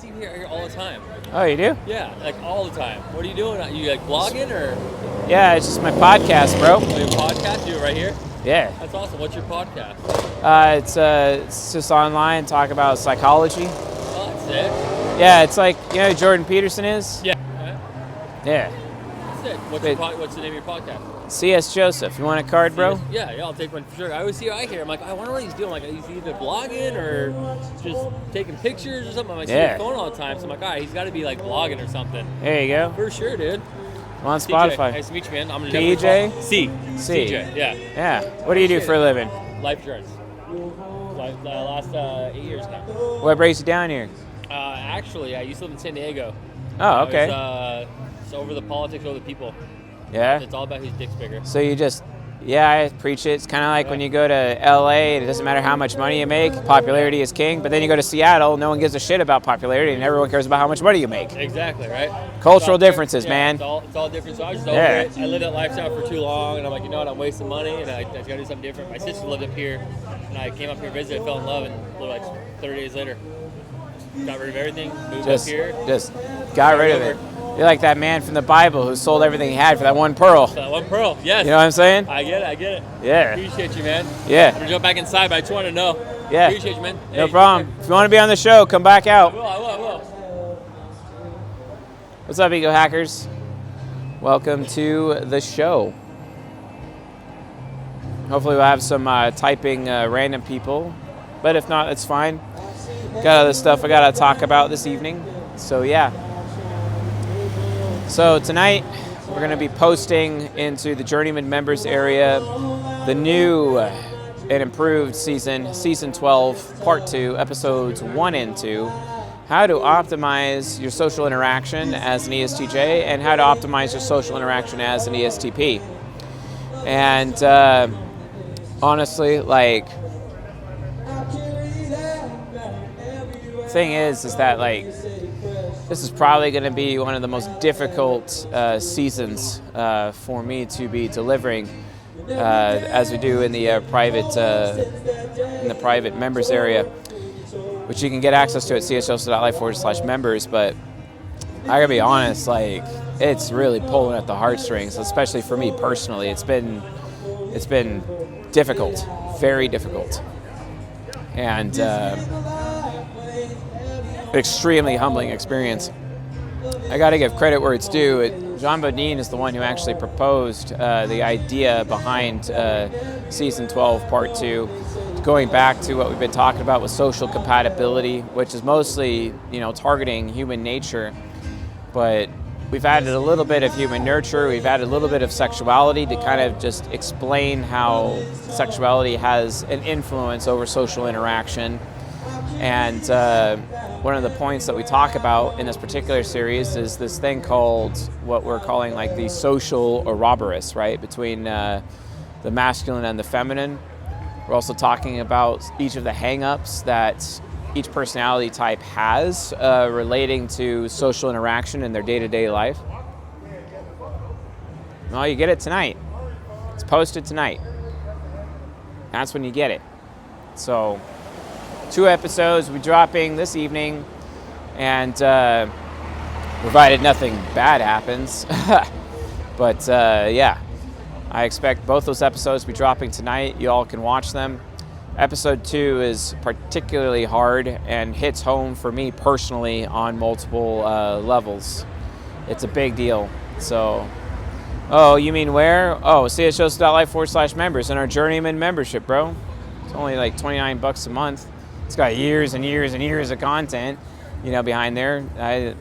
see you here all the time. Oh, you do? Yeah, like all the time. What are you doing? Are you like blogging or? Yeah, it's just my podcast, bro. Oh, your podcast? You do it right here? Yeah. That's awesome. What's your podcast? It's just online, talk about psychology. Oh, that's it. Yeah, it's like, you know who Jordan Peterson is? Yeah. Yeah. That's it. What's the name of your podcast? C.S. Joseph. You want a card, bro? Yeah, I'll take one for sure. I always see you out here. I'm like, I wonder what he's doing. Like, he's either blogging or just taking pictures or something. I'm like, see your phone all the time. So I'm like, all right, he's got to be like blogging or something. There you go. For sure, dude. I'm on Spotify. Nice to meet you, man. I'm gonna PJ? CJ, yeah. Yeah. What do you do for a living? Life insurance. Last 8 years now. What brings you down here? Actually, I used to live in San Diego. Oh, okay. It's over the politics, over the people. Yeah? It's all about whose dick's bigger. So you just, I preach it. It's kind of like when you go to LA, it doesn't matter how much money you make, popularity is king. But then you go to Seattle, no one gives a shit about popularity, and everyone cares about how much money you make. Exactly, right? Cultural differences, man. It's all different. So I was just over it. I lived that lifestyle for too long, and I'm like, you know what, I'm wasting money, and I got to do something different. My sister lived up here, and I came up here to visit, I fell in love, and like 30 days later, got rid of everything, moved up here. Just got rid of it. You're like that man from the Bible who sold everything he had for that one pearl. For that one pearl, yes. You know what I'm saying? I get it. Yeah. Appreciate you, man. Yeah. I'm going to jump back inside, but I just wanted to know. Yeah. Appreciate you, man. No problem. If you want to be on the show, come back out. I will. What's up, Ego Hackers? Welcome to the show. Hopefully we'll have some typing random people, but if not, it's fine. Got other stuff I got to talk about this evening, so yeah. So tonight, we're going to be posting into the Journeyman members area the new and improved season 12, part 2, episodes 1 and 2, how to optimize your social interaction as an ESTJ and how to optimize your social interaction as an ESTP. And honestly, like, thing is that like, this is probably going to be one of the most difficult seasons for me to be delivering, as we do in the private members area, which you can get access to at csjoseph.life/members. But I gotta be honest, like, it's really pulling at the heartstrings, especially for me personally. It's been difficult, very difficult, and extremely humbling experience. I got to give credit where it's due. Jean Bodine is the one who actually proposed the idea behind season 12, part 2, going back to what we've been talking about with social compatibility, which is mostly, targeting human nature, but we've added a little bit of human nurture. We've added a little bit of sexuality to kind of just explain how sexuality has an influence over social interaction. And one of the points that we talk about in this particular series is this thing called what we're calling like the social Ouroboros, right? Between the masculine and the feminine. We're also talking about each of the hang-ups that each personality type has relating to social interaction in their day-to-day life. Well, you get it tonight. It's posted tonight. That's when you get it. So 2 episodes will be dropping this evening, and provided nothing bad happens. But yeah, I expect both those episodes to be dropping tonight. You all can watch them. Episode 2 is particularly hard and hits home for me personally on multiple levels. It's a big deal. So, oh, you mean where? Oh, csjoseph.life/members in our Journeyman membership, bro. It's only like $29 a month. It's got years and years and years of content, behind there. I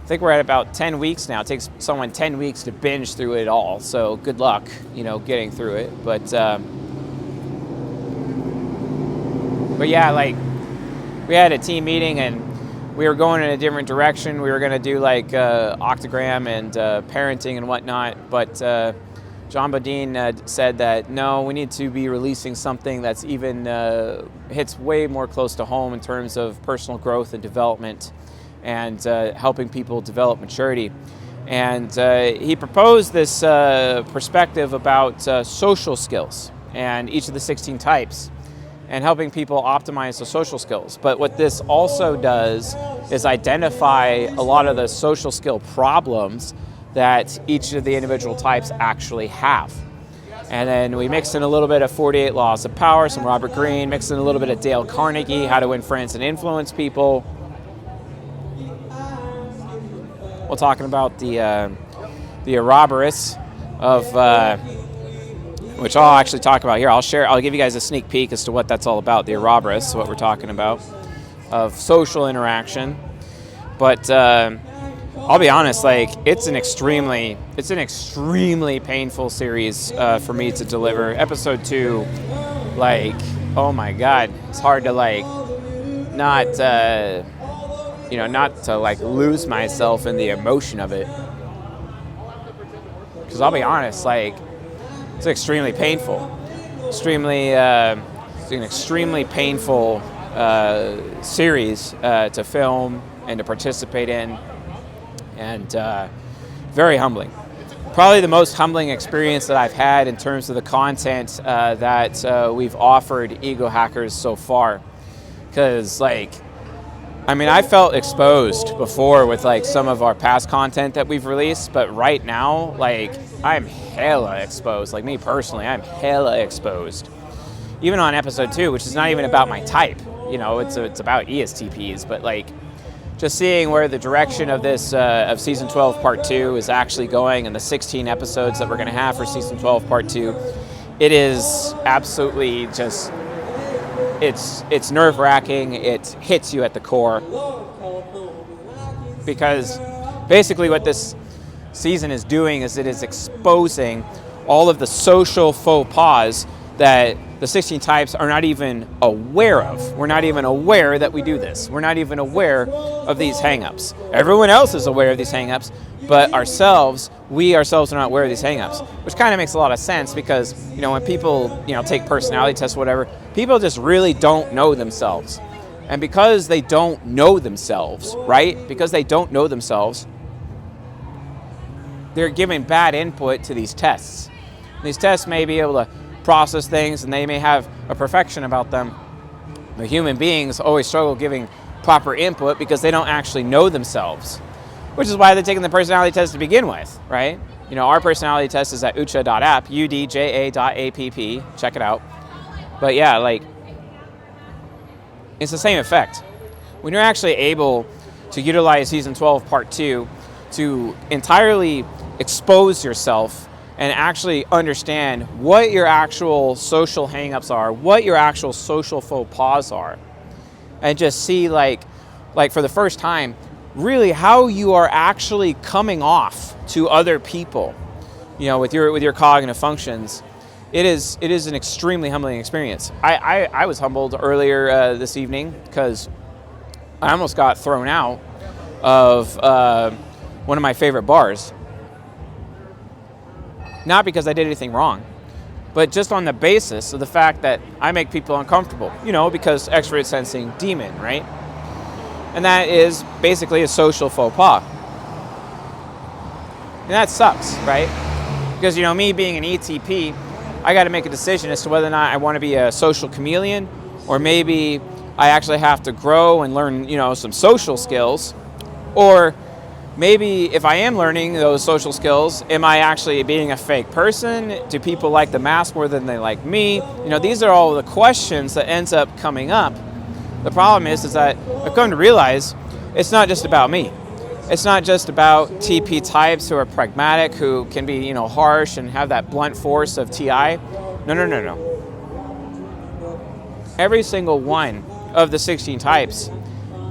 think we're at about 10 weeks now. It takes someone 10 weeks to binge through it all. So good luck, getting through it. But yeah, like, we had a team meeting and we were going in a different direction. We were going to do like octogram and parenting and whatnot. But John Bodine said that, no, we need to be releasing something that's even hits way more close to home in terms of personal growth and development and helping people develop maturity. And he proposed this perspective about social skills and each of the 16 types. and helping people optimize the social skills. But what this also does is identify a lot of the social skill problems that each of the individual types actually have. And then we mix in a little bit of 48 Laws of Power, some Robert Greene, mix in a little bit of Dale Carnegie, How to Win Friends and Influence People. We're talking about the Ouroboros of, which I'll actually talk about here. I'll give you guys a sneak peek as to what that's all about, the Ouroboros, what we're talking about, of social interaction. But I'll be honest, like, it's an extremely painful series for me to deliver. Episode 2, like, oh my God, it's hard to like not to like lose myself in the emotion of it. Because I'll be honest, like, it's extremely painful. It's an extremely painful series to film and to participate in, and very humbling. Probably the most humbling experience that I've had in terms of the content that we've offered ego hackers so far. Because, like, I mean, I felt exposed before with like some of our past content that we've released, but right now, like, I'm hella exposed. Like, me personally, I'm hella exposed. Even on episode 2, which is not even about my type, you know, it's about ESTPs, but like, just seeing where the direction of this of season 12 part 2 is actually going, and the 16 episodes that we're going to have for season 12 part 2, it is absolutely just, it's nerve-wracking. It hits you at the core, because basically what this season is doing is it is exposing all of the social faux pas that the 16 types are not even aware of. We're not even aware that we do this. We're not even aware of these hangups. Everyone else is aware of these hangups, but we ourselves are not aware of these hangups, which kind of makes a lot of sense, because, you know, when people, you know, take personality tests or whatever, people just really don't know themselves. And because they don't know themselves, right? Because they don't know themselves, they're giving bad input to these tests. These tests may be able to process things, and they may have a perfection about them. The human beings always struggle giving proper input because they don't actually know themselves, which is why they're taking the personality test to begin with, right? You know, our personality test is at udja.app, udja.app. Check it out. But yeah, like, it's the same effect. When you're actually able to utilize season 12 part 2 to entirely expose yourself and actually understand what your actual social hangups are, what your actual social faux pas are, and just see, like for the first time, really how you are actually coming off to other people, you know, with your cognitive functions. It is an extremely humbling experience. I was humbled earlier this evening because I almost got thrown out of one of my favorite bars. Not because I did anything wrong, but just on the basis of the fact that I make people uncomfortable, you know, because extrovert sensing demon, right? And that is basically a social faux pas. And that sucks, right? Because, you know, me being an ETP, I got to make a decision as to whether or not I want to be a social chameleon, or maybe I actually have to grow and learn, you know, some social skills, or maybe if I am learning those social skills, am I actually being a fake person? Do people like the mask more than they like me? You know, these are all the questions that ends up coming up. The problem is that I've come to realize it's not just about me. It's not just about TP types who are pragmatic, who can be, you know, harsh and have that blunt force of TI. No. Every single one of the 16 types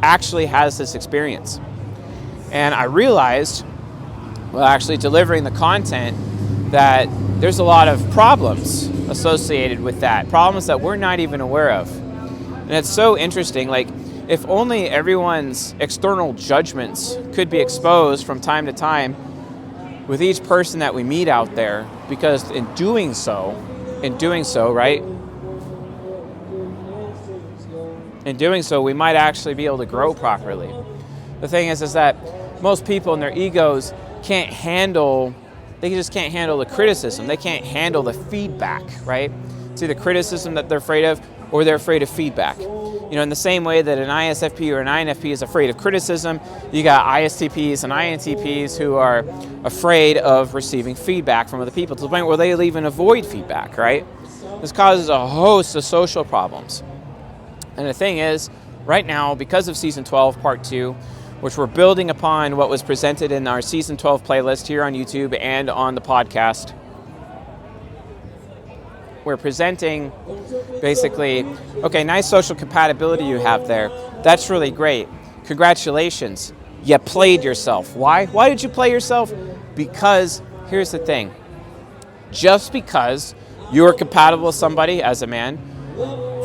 actually has this experience. And I realized, while actually delivering the content, that there's a lot of problems associated with that, problems that we're not even aware of. And it's so interesting, like, if only everyone's external judgments could be exposed from time to time with each person that we meet out there, because in doing so, right? In doing so, we might actually be able to grow properly. The thing is that most people in their egos they just can't handle the criticism. They can't handle the feedback, right? See, the criticism that they're afraid of, or they're afraid of feedback. In the same way that an ISFP or an INFP is afraid of criticism, you got ISTPs and INTPs who are afraid of receiving feedback from other people to the point where they even avoid feedback, right? This causes a host of social problems. And the thing is, right now, because of Season 12, Part 2, which we're building upon what was presented in our Season 12 playlist here on YouTube and on the podcast, we're presenting basically, okay, nice social compatibility you have there. That's really great. Congratulations. You played yourself. Why? Why did you play yourself? Because here's the thing. Just because you are compatible with somebody as a man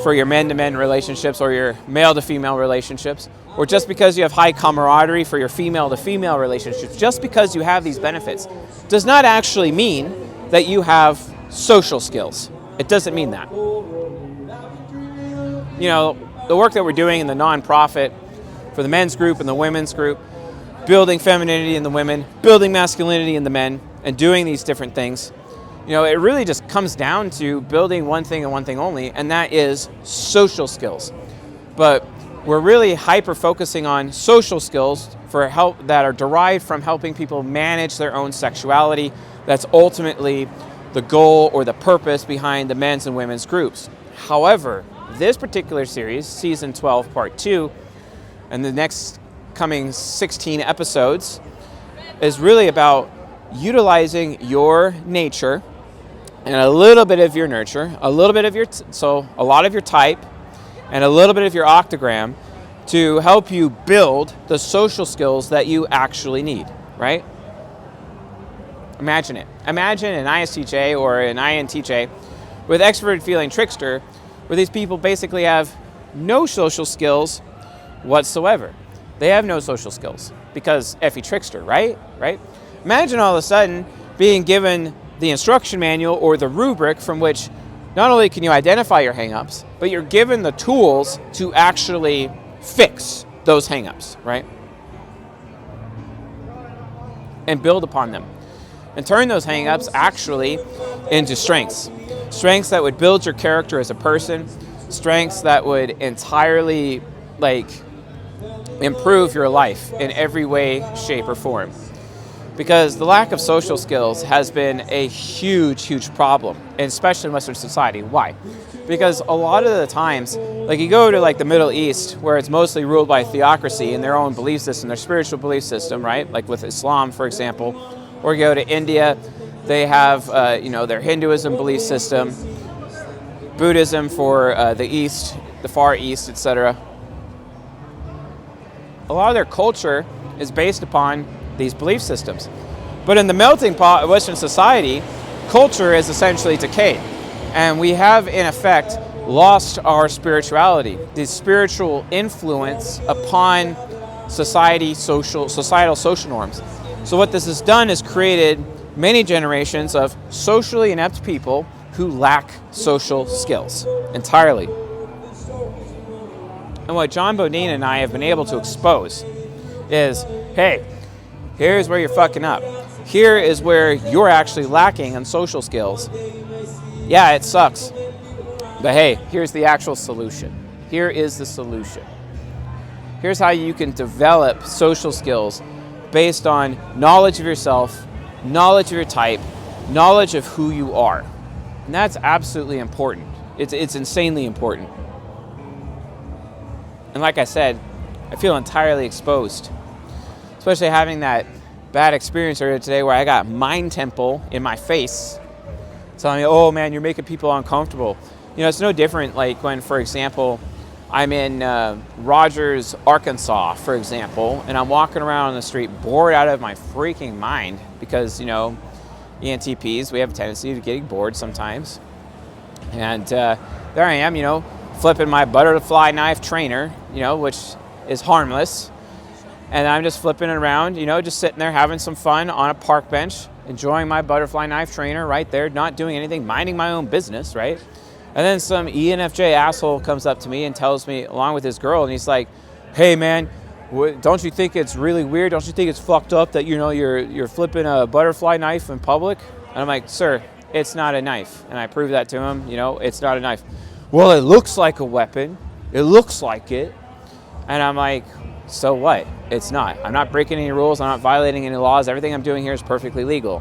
for your men-to-men relationships or your male-to-female relationships, or just because you have high camaraderie for your female-to-female relationships, just because you have these benefits, does not actually mean that you have social skills. It doesn't mean that. The work that we're doing in the nonprofit for the men's group and the women's group, building femininity in the women, building masculinity in the men, and doing these different things, it really just comes down to building one thing and one thing only, and that is social skills. But we're really hyper-focusing on social skills for help that are derived from helping people manage their own sexuality. That's ultimately the goal or the purpose behind the men's and women's groups. However, this particular series, Season 12, Part 2, and the next coming 16 episodes, is really about utilizing your nature and a little bit of your nurture, a little bit of your, so a lot of your type, and a little bit of your octagram to help you build the social skills that you actually need, right? Imagine it. Imagine an ISTJ or an INTJ with extroverted feeling trickster, where these people basically have no social skills whatsoever. They have no social skills because Effie trickster, right? Imagine all of a sudden being given the instruction manual or the rubric from which not only can you identify your hangups, but you're given the tools to actually fix those hangups, right? And build upon them. And turn those hangups actually into strengths. Strengths that would build your character as a person. Strengths that would entirely, improve your life in every way, shape, or form. Because the lack of social skills has been a huge, huge problem, and especially in Western society. Why? Because a lot of the times, you go to the Middle East, where it's mostly ruled by theocracy and their own belief system, their spiritual belief system, right? Like with Islam, for example. Or go to India, they have, their Hinduism belief system, Buddhism for the East, the Far East, etc. A lot of their culture is based upon these belief systems. But in the melting pot of Western society, culture is essentially decayed. And we have, in effect, lost our spirituality, the spiritual influence upon societal social norms. So what this has done is created many generations of socially inept people who lack social skills entirely. And what John Bodine and I have been able to expose is, hey, here's where you're fucking up. Here is where you're actually lacking in social skills. Yeah, it sucks. But hey, here's the actual solution. Here is the solution. Here's how you can develop social skills based on knowledge of yourself, knowledge of your type, knowledge of who you are. And that's absolutely important. It's insanely important. And like I said, I feel entirely exposed. Especially having that bad experience earlier today where I got Mind Temple in my face telling me, oh man, you're making people uncomfortable. It's no different when, for example, I'm in Rogers, Arkansas, for example, and I'm walking around on the street bored out of my freaking mind because, ENTPs, we have a tendency to getting bored sometimes. And there I am, flipping my butterfly knife trainer, which is harmless. And I'm just flipping it around, just sitting there having some fun on a park bench, enjoying my butterfly knife trainer right there, not doing anything, minding my own business, right? And then some ENFJ asshole comes up to me and tells me, along with his girl, and he's like, hey man, don't you think it's really weird? Don't you think it's fucked up that, you're flipping a butterfly knife in public? And I'm like, sir, it's not a knife. And I proved that to him, it's not a knife. well, it looks like a weapon. It looks like it. And I'm like, so what? It's not. I'm not breaking any rules. I'm not violating any laws. Everything I'm doing here is perfectly legal.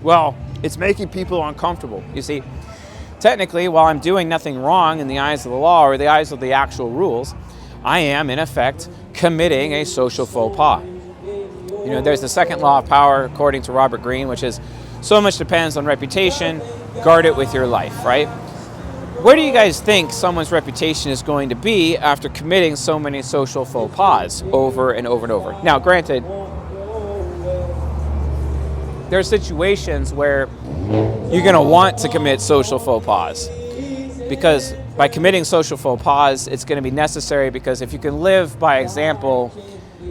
Well, it's making people uncomfortable. You see, technically, while I'm doing nothing wrong in the eyes of the law or the eyes of the actual rules, I am, in effect, committing a social faux pas. You know, there's the second law of power, according to Robert Greene, which is so much depends on reputation, guard it with your life, right? Where do you guys think someone's reputation is going to be after committing so many social faux pas over and over and over? Now, granted, there are situations where you're going to want to commit social faux pas, because by committing social faux pas, it's going to be necessary, because if you can live by example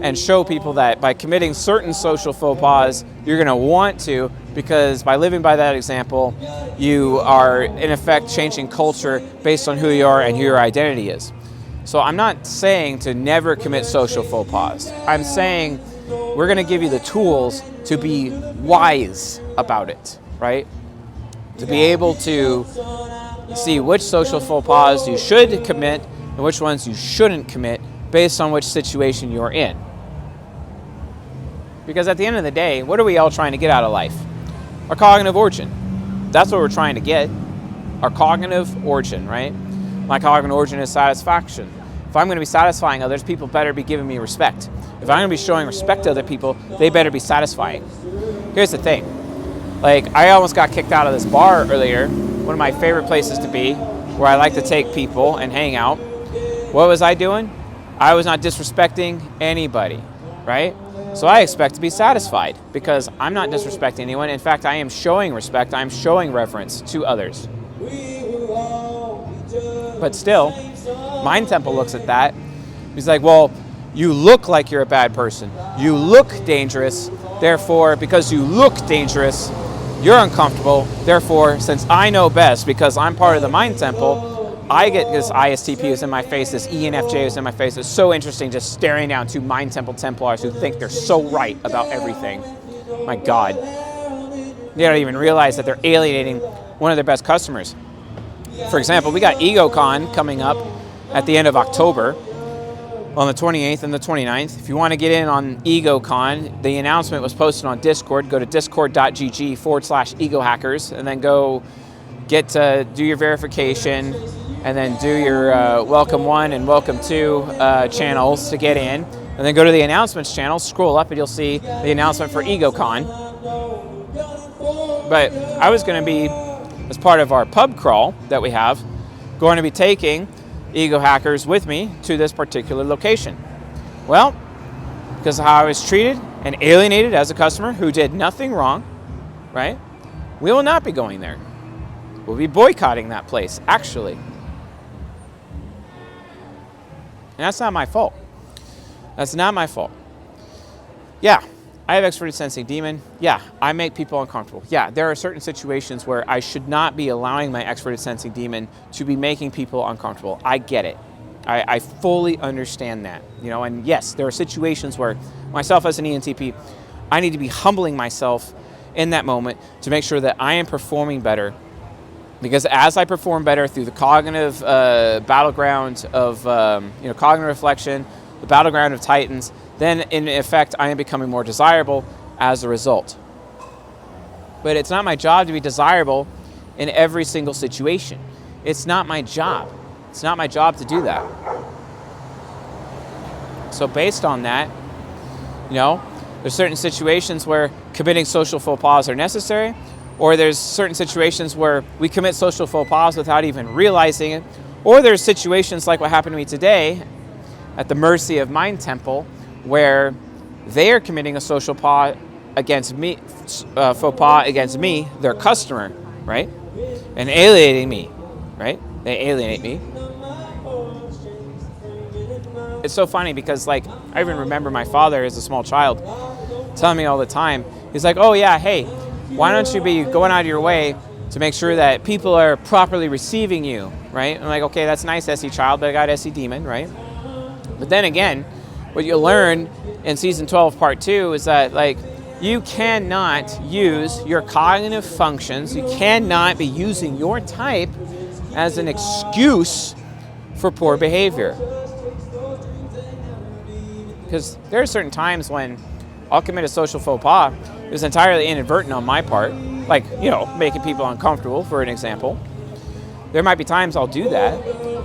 and show people that by committing certain social faux pas, you're going to want to, because by living by that example, you are in effect changing culture based on who you are and who your identity is. So I'm not saying to never commit social faux pas. I'm saying we're going to give you the tools to be wise about it, right? To be able to see which social faux pas you should commit and which ones you shouldn't commit based on which situation you're in. Because at the end of the day, what are we all trying to get out of life? Our cognitive origin. That's what we're trying to get. Our cognitive origin, right? My cognitive origin is satisfaction. If I'm going to be satisfying others, people better be giving me respect. If I'm going to be showing respect to other people, they better be satisfying. Here's the thing. Like, I almost got kicked out of this bar earlier, one of my favorite places to be, where I like to take people and hang out. What was I doing? I was not disrespecting anybody, right? So I expect to be satisfied because I'm not disrespecting anyone. In fact, I am showing respect. I'm showing reverence to others. But still, Mind Temple looks at that. He's like, well, you look like you're a bad person. You look dangerous. Therefore, because you look dangerous, you're uncomfortable. Therefore, since I know best, because I'm part of the Mind Temple, I get this ISTP is in my face, this ENFJ is in my face. It's so interesting just staring down two Mind Temple Templars who think they're so right about everything. My God. They don't even realize that they're alienating one of their best customers. For example, we got EgoCon coming up at the end of October on the 28th and the 29th. If you want to get in on EgoCon, the announcement was posted on Discord. Go to discord.gg/egohackers and then go do your verification and then do your welcome 1 and welcome 2 channels to get in. And then go to the announcements channel, scroll up, and you'll see the announcement for EgoCon. But I was going to be, as part of our pub crawl that we have, going to be taking Ego Hackers with me to this particular location. Well, because of how I was treated and alienated as a customer who did nothing wrong, right? We will not be going there. We'll be boycotting that place, actually. And that's not my fault. That's not my fault. Yeah, I have extroverted sensing demon. Yeah, I make people uncomfortable. Yeah, there are certain situations where I should not be allowing my extroverted sensing demon to be making people uncomfortable. I get it. I fully understand that. You know, and yes, there are situations where myself as an ENTP, I need to be humbling myself in that moment to make sure that I am performing better. Because as I perform better through the cognitive battleground of cognitive reflection, the battleground of Titans, then in effect I am becoming more desirable as a result. But it's not my job to be desirable in every single situation. It's not my job. It's not my job to do that. So based on that, there's certain situations where committing social faux pas are necessary, or there's certain situations where we commit social faux pas without even realizing it, or there's situations like what happened to me today at the mercy of Mind Temple, where they are committing a social faux pas against me, their customer, right? And alienating me, right? They alienate me. It's so funny because, I even remember my father as a small child telling me all the time, he's like, oh yeah, hey, why don't you be going out of your way to make sure that people are properly receiving you, right? I'm like, okay, that's nice, SE child, but I got SE demon, right? But then again, what you'll learn in season 12, part 2 is that, you cannot use your cognitive functions, you cannot be using your type as an excuse for poor behavior. Because there are certain times when I'll commit a social faux pas. It's entirely inadvertent on my part, like, making people uncomfortable, for an example. There might be times I'll do that,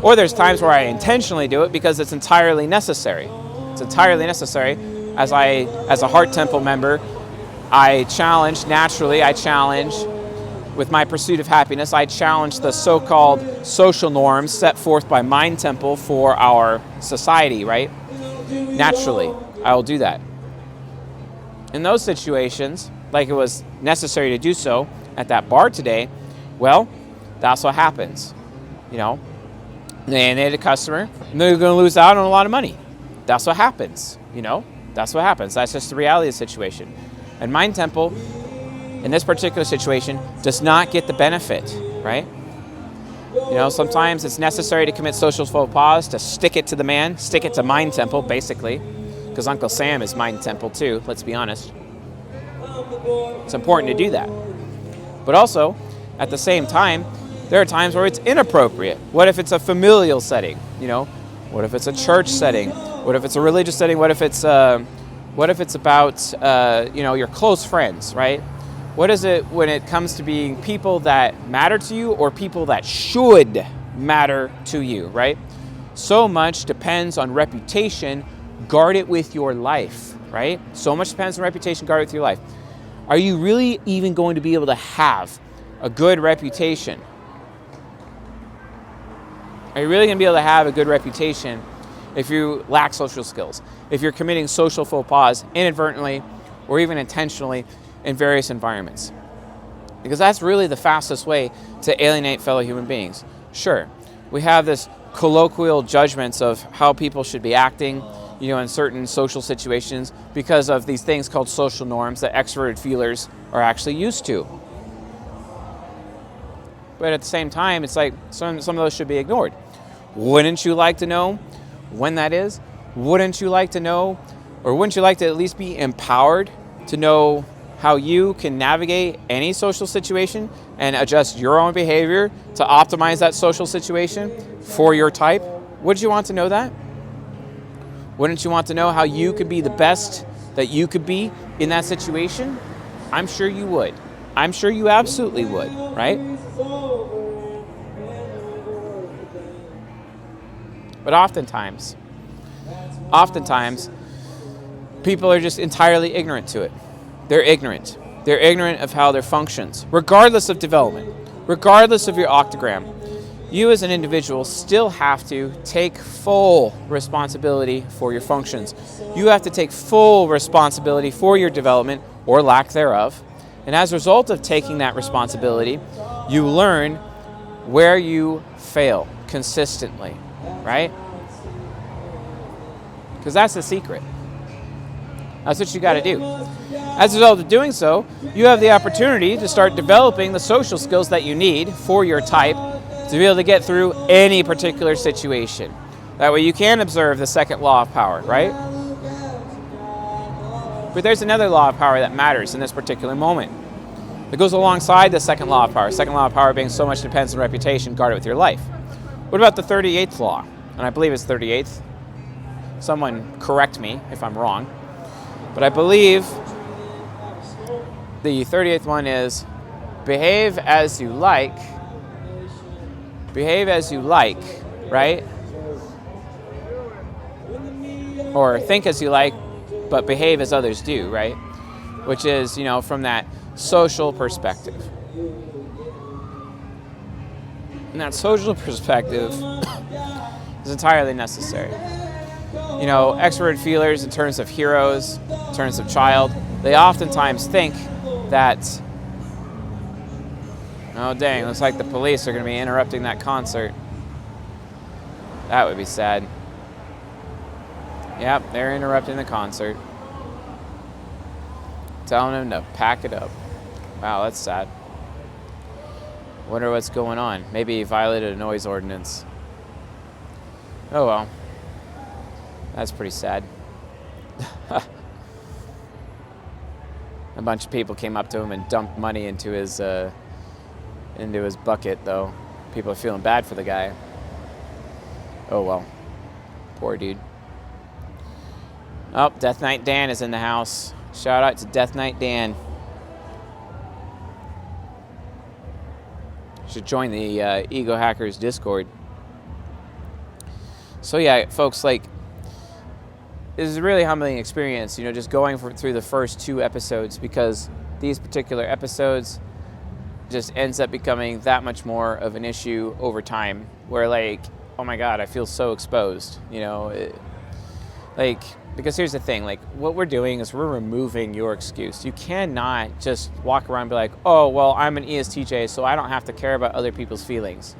or there's times where I intentionally do it because it's entirely necessary. It's entirely necessary. As a Heart Temple member, I challenge, with my pursuit of happiness, I challenge the so-called social norms set forth by Mind Temple for our society, right? Naturally, I will do that. In those situations, like it was necessary to do so at that bar today, well, that's what happens. They had a customer, and they're going to lose out on a lot of money. That's what happens. That's what happens. That's just the reality of the situation. And Mind Temple, in this particular situation, does not get the benefit, right? Sometimes it's necessary to commit social faux pas to stick it to the man, stick it to Mind Temple, basically, because Uncle Sam is Mind Temple too, let's be honest. It's important to do that. But also, at the same time, there are times where it's inappropriate. What if it's a familial setting? What if it's a church setting? What if it's a religious setting? What if it's about your close friends, right? What is it when it comes to being people that matter to you or people that should matter to you, right? So much depends on reputation. Guard it with your life, right? So much depends on reputation. Guard it with your life. Are you really even going to be able to have a good reputation? Are you really going to be able to have a good reputation if you lack social skills? If you're committing social faux pas inadvertently or even intentionally in various environments? Because that's really the fastest way to alienate fellow human beings. Sure, we have this colloquial judgments of how people should be acting, in certain social situations because of these things called social norms that extroverted feelers are actually used to. But at the same time, it's like some of those should be ignored. Wouldn't you like to know when that is? Wouldn't you like to know, or wouldn't you like to at least be empowered to know how you can navigate any social situation and adjust your own behavior to optimize that social situation for your type? Wouldn't you want to know that? Wouldn't you want to know how you could be the best that you could be in that situation? I'm sure you would. I'm sure you absolutely would, right? But oftentimes, people are just entirely ignorant to it. They're ignorant. They're ignorant of how their functions, regardless of development, regardless of your octogram. You as an individual still have to take full responsibility for your functions. You have to take full responsibility for your development or lack thereof. And as a result of taking that responsibility, you learn where you fail consistently, right? Because that's the secret. That's what you got to do. As a result of doing so, you have the opportunity to start developing the social skills that you need for your type to be able to get through any particular situation. That way you can observe the second law of power, right? But there's another law of power that matters in this particular moment. It goes alongside the second law of power. Second law of power being so much depends on reputation, guard it with your life. What about the 38th law? And I believe it's 38th. Someone correct me if I'm wrong. But I believe the 38th one is behave as you like. Behave as you like, right? Or think as you like, but behave as others do, right? Which is, from that social perspective. And that social perspective is entirely necessary. Extroverted feelers in terms of heroes, in terms of child, they oftentimes think that, oh dang, looks like the police are going to be interrupting that concert. That would be sad. Yep, they're interrupting the concert. Telling them to pack it up. Wow, that's sad. Wonder what's going on. Maybe he violated a noise ordinance. Oh well. That's pretty sad. A bunch of people came up to him and dumped money into his bucket, though. People are feeling bad for the guy. Oh well. Poor dude. Oh, Death Knight Dan is in the house. Shout out to Death Knight Dan. Should join the Ego Hackers Discord. So yeah, folks, like, this is a really humbling experience, you know, just going through the first 2 episodes, because these particular episodes just ends up becoming that much more of an issue over time, where, like, oh my God, I feel so exposed, you know, because here's the thing, like, what we're doing is we're removing your excuse. You cannot just walk around and be like, oh, well, I'm an ESTJ, so I don't have to care about other people's feelings.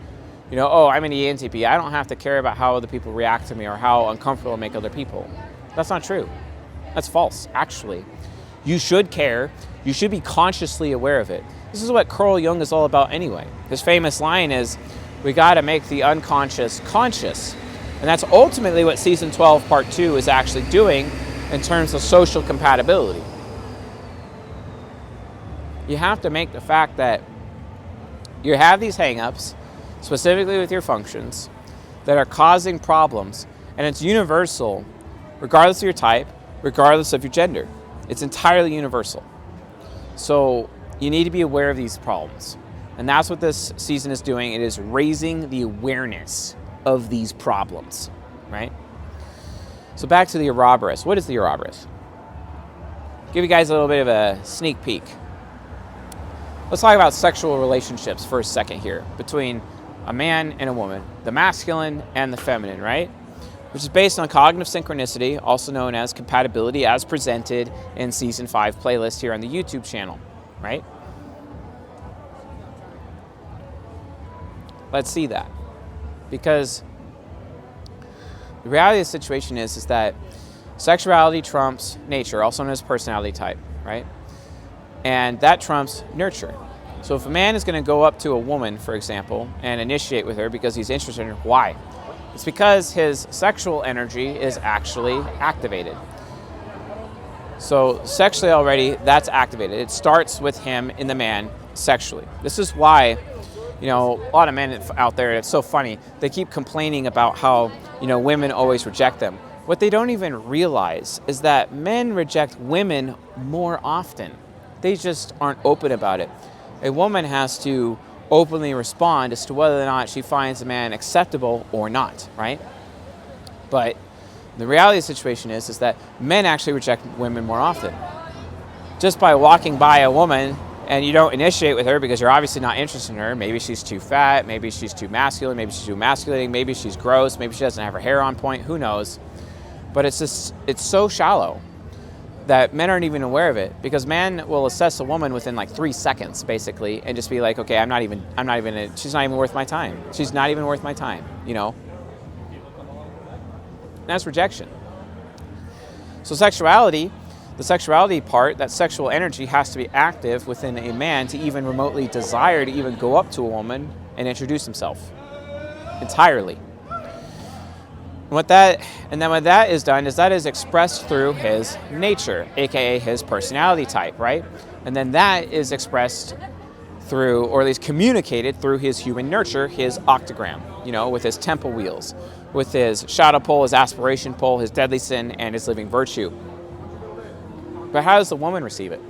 You know, oh, I'm an ENTP, I don't have to care about how other people react to me or how uncomfortable I make other people. That's not true. That's false, actually. You should care. You should be consciously aware of it. This is what Carl Jung is all about anyway. His famous line is, we got to make the unconscious conscious. And that's ultimately what Season 12, Part 2 is actually doing in terms of social compatibility. You have to make the fact that you have these hang-ups, specifically with your functions, that are causing problems, and it's universal, regardless of your type, regardless of your gender. It's entirely universal. So you need to be aware of these problems. And that's what this season is doing. It is raising the awareness of these problems, right? So back to the Ouroboros. What is the Ouroboros? Give you guys a little bit of a sneak peek. Let's talk about sexual relationships for a second here, between a man and a woman, the masculine and the feminine, right? Which is based on cognitive synchronicity, also known as compatibility, as presented in Season 5 playlist here on the YouTube channel, right? Let's see that. Because the reality of the situation is that sexuality trumps nature, also known as personality type, right? And that trumps nurture. So if a man is going to go up to a woman, for example, and initiate with her because he's interested in her, why? It's because his sexual energy is actually activated. So sexually already, that's activated. It starts with him in the man sexually. This is why, you know, a lot of men out there, it's so funny, they keep complaining about how, you know, women always reject them. What they don't even realize is that men reject women more often. They just aren't open about it. A woman has to openly respond as to whether or not she finds a man acceptable or not, right? But the reality of the situation is that men actually reject women more often. Just by walking by a woman and you don't initiate with her because you're obviously not interested in her, maybe she's too fat, maybe she's too masculine, maybe she's too emasculating, maybe she's gross, maybe she doesn't have her hair on point, who knows? But it's so shallow that men aren't even aware of it, because men will assess a woman within like 3 seconds, basically, and just be like, okay, she's not even worth my time. She's not even worth my time, you know? And that's rejection. So sexuality, the sexuality part, that sexual energy has to be active within a man to even remotely desire to even go up to a woman and introduce himself entirely. When that is done, is that is expressed through his nature, aka his personality type, right? And then that is expressed through, or at least communicated through, his human nurture, his octagram, you know, with his temple wheels, with his shadow pole, his aspiration pole, his deadly sin, and his living virtue. But how does the woman receive it?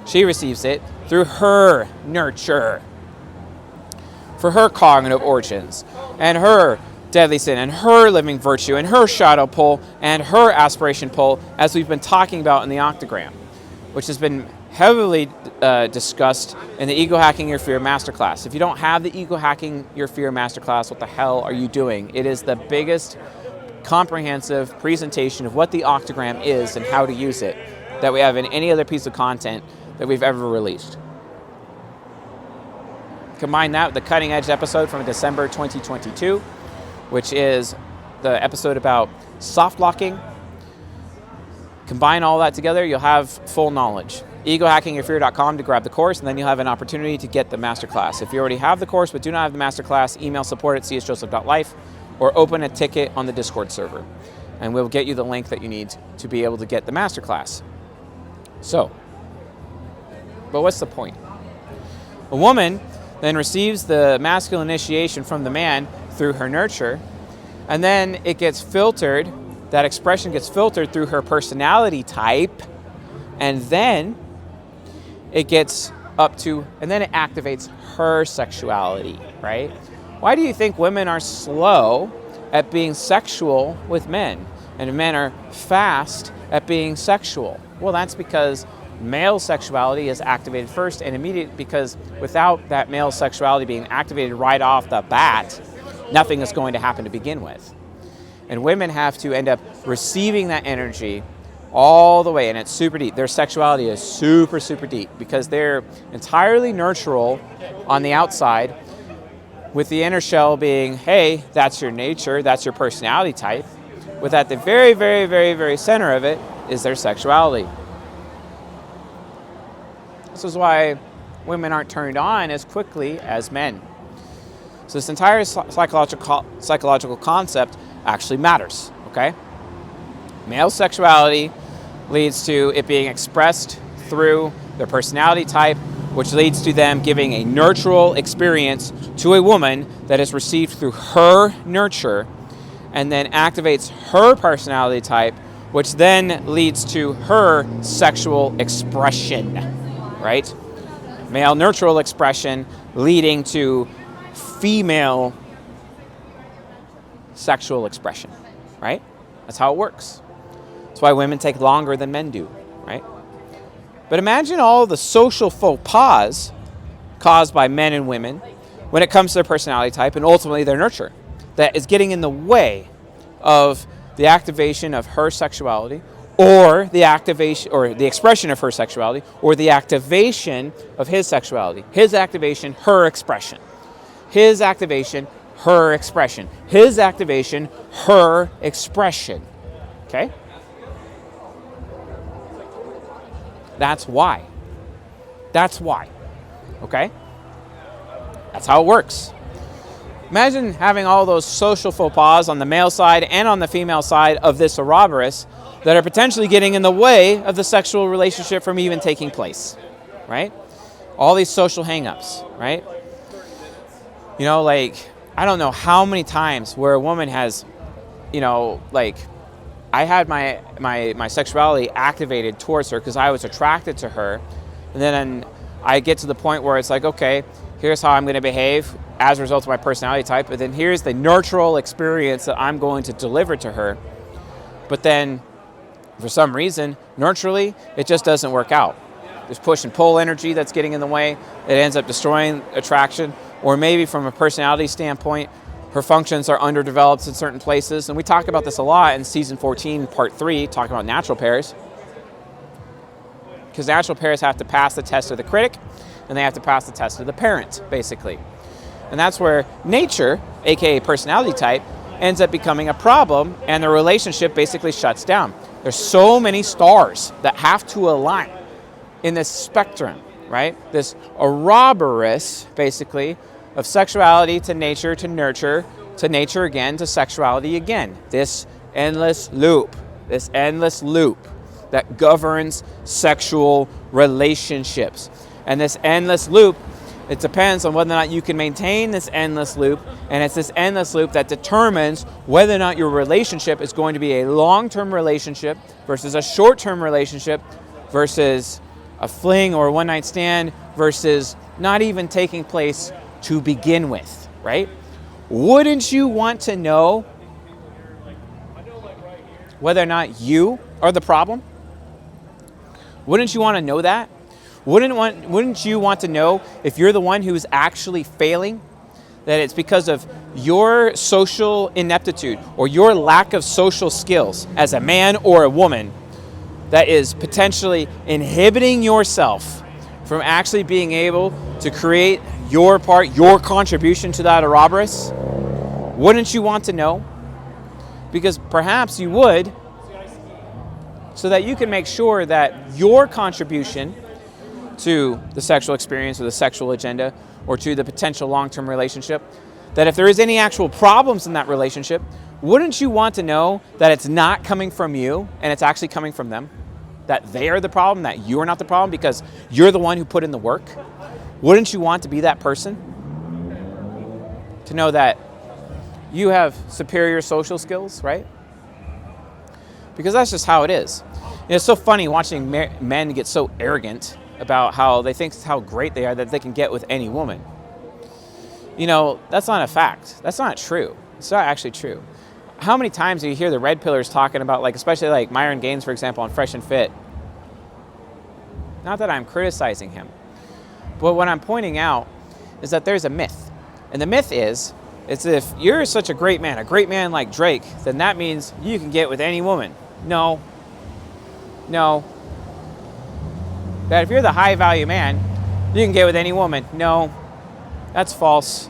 She receives it through her nurture, for her cognitive origins, and her deadly sin, and her living virtue, and her shadow pole, and her aspiration pole, as we've been talking about in the octagram, which has been heavily discussed in the Ego Hacking Your Fear Masterclass. If you don't have the Ego Hacking Your Fear Masterclass, what the hell are you doing? It is the biggest comprehensive presentation of what the octagram is and how to use it that we have in any other piece of content that we've ever released. Combine that with the cutting edge episode from December 2022, which is the episode about soft locking. Combine all that together, you'll have full knowledge. EgoHackingYourFear.com to grab the course, and then you'll have an opportunity to get the masterclass. If you already have the course but do not have the masterclass, email support@csjoseph.life or open a ticket on the Discord server, and we'll get you the link that you need to be able to get the masterclass. So, but what's the point? A woman then receives the masculine initiation from the man through her nurture, and then it gets filtered, that expression gets filtered through her personality type, and then it gets up to, and then it activates her sexuality, right? Why do you think women are slow at being sexual with men, and men are fast at being sexual? Well, that's because male sexuality is activated first and immediate, because without that male sexuality being activated right off the bat, nothing is going to happen to begin with. And women have to end up receiving that energy all the way, and it's super deep. Their sexuality is super, super deep because they're entirely nurtural on the outside, with the inner shell being, hey, that's your nature, that's your personality type. With at the very, very, very, very center of it is their sexuality. This is why women aren't turned on as quickly as men. So this entire psychological concept actually matters, okay? Male sexuality leads to it being expressed through their personality type, which leads to them giving a nurtural experience to a woman that is received through her nurture, and then activates her personality type, which then leads to her sexual expression, right? Male nurtural expression leading to female sexual expression, right? That's how it works. That's why women take longer than men do, right? But imagine all the social faux pas caused by men and women when it comes to their personality type and ultimately their nurture that is getting in the way of the activation of her sexuality, or the activation or the expression of her sexuality, or the activation of his sexuality. His activation, her expression. His activation, her expression. His activation, her expression. Okay? That's why. That's why. Okay? That's how it works. Imagine having all those social faux pas on the male side and on the female side of this Ouroboros that are potentially getting in the way of the sexual relationship from even taking place, right? All these social hang-ups, right? You know, like, I don't know how many times where a woman has, you know, like, I had my sexuality activated towards her because I was attracted to her, and then I get to the point where it's like, okay, here's how I'm going to behave as a result of my personality type, and then here's the nurtural experience that I'm going to deliver to her. But then, for some reason, nurturally, it just doesn't work out. There's push and pull energy that's getting in the way. It ends up destroying attraction. Or maybe from a personality standpoint, her functions are underdeveloped in certain places. And we talk about this a lot in season 14, part 3, talking about natural pairs. Because natural pairs have to pass the test of the critic, and they have to pass the test of the parent, basically. And that's where nature, aka personality type, ends up becoming a problem, and the relationship basically shuts down. There's so many stars that have to align in this spectrum, right? This Ouroboros, basically, of sexuality to nature to nature again to sexuality again. This endless loop that governs sexual relationships. And this endless loop, it depends on whether or not you can maintain this endless loop, and it's this endless loop that determines whether or not your relationship is going to be a long-term relationship versus a short-term relationship versus a fling or a one-night stand versus not even taking place to begin with, right? Wouldn't you want to know whether or not you are the problem? Wouldn't you want to know that? Wouldn't you want to know if you're the one who's actually failing, that it's because of your social ineptitude or your lack of social skills as a man or a woman that is potentially inhibiting yourself from actually being able to create your part, your contribution to that Ouroboros? Wouldn't you want to know? Because perhaps you would, so that you can make sure that your contribution to the sexual experience or the sexual agenda or to the potential long-term relationship, that if there is any actual problems in that relationship, wouldn't you want to know that it's not coming from you and it's actually coming from them? That they are the problem, that you are not the problem because you're the one who put in the work? Wouldn't you want to be that person? To know that you have superior social skills, right? Because that's just how it is. It's so funny watching men get so arrogant about how they think how great they are that they can get with any woman. That's not a fact. That's not true. It's not actually true. How many times do you hear the red pillars talking about, like, especially like Myron Gaines, for example, on Fresh and Fit? Not that I'm criticizing him, but what I'm pointing out is that there's a myth. And the myth is, it's if you're such a great man like Drake, then that means you can get with any woman. No. That if you're the high value man, you can get with any woman. No. That's false.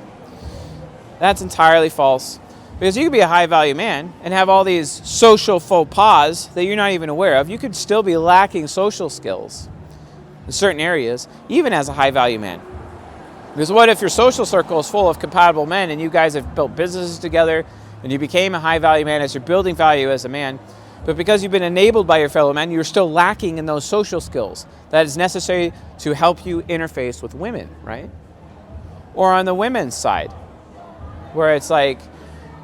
That's entirely false. Because you could be a high value man and have all these social faux pas that you're not even aware of. You could still be lacking social skills in certain areas, even as a high value man. Because what if your social circle is full of compatible men and you guys have built businesses together and you became a high value man as you're building value as a man, but because you've been enabled by your fellow men, you're still lacking in those social skills that is necessary to help you interface with women, right? Or on the women's side, where it's like,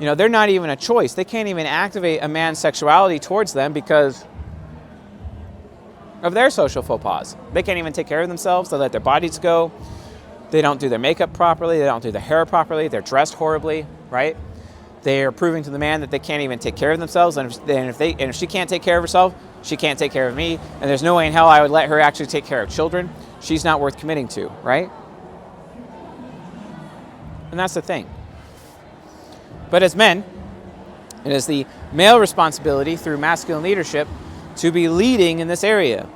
they're not even a choice. They can't even activate a man's sexuality towards them because of their social faux pas. They can't even take care of themselves. They let their bodies go. They don't do their makeup properly. They don't do their hair properly. They're dressed horribly, right? They are proving to the man that they can't even take care of themselves. And if she can't take care of herself, she can't take care of me. And there's no way in hell I would let her actually take care of children. She's not worth committing to, right? And that's the thing. But as men, it is the male responsibility through masculine leadership to be leading in this area.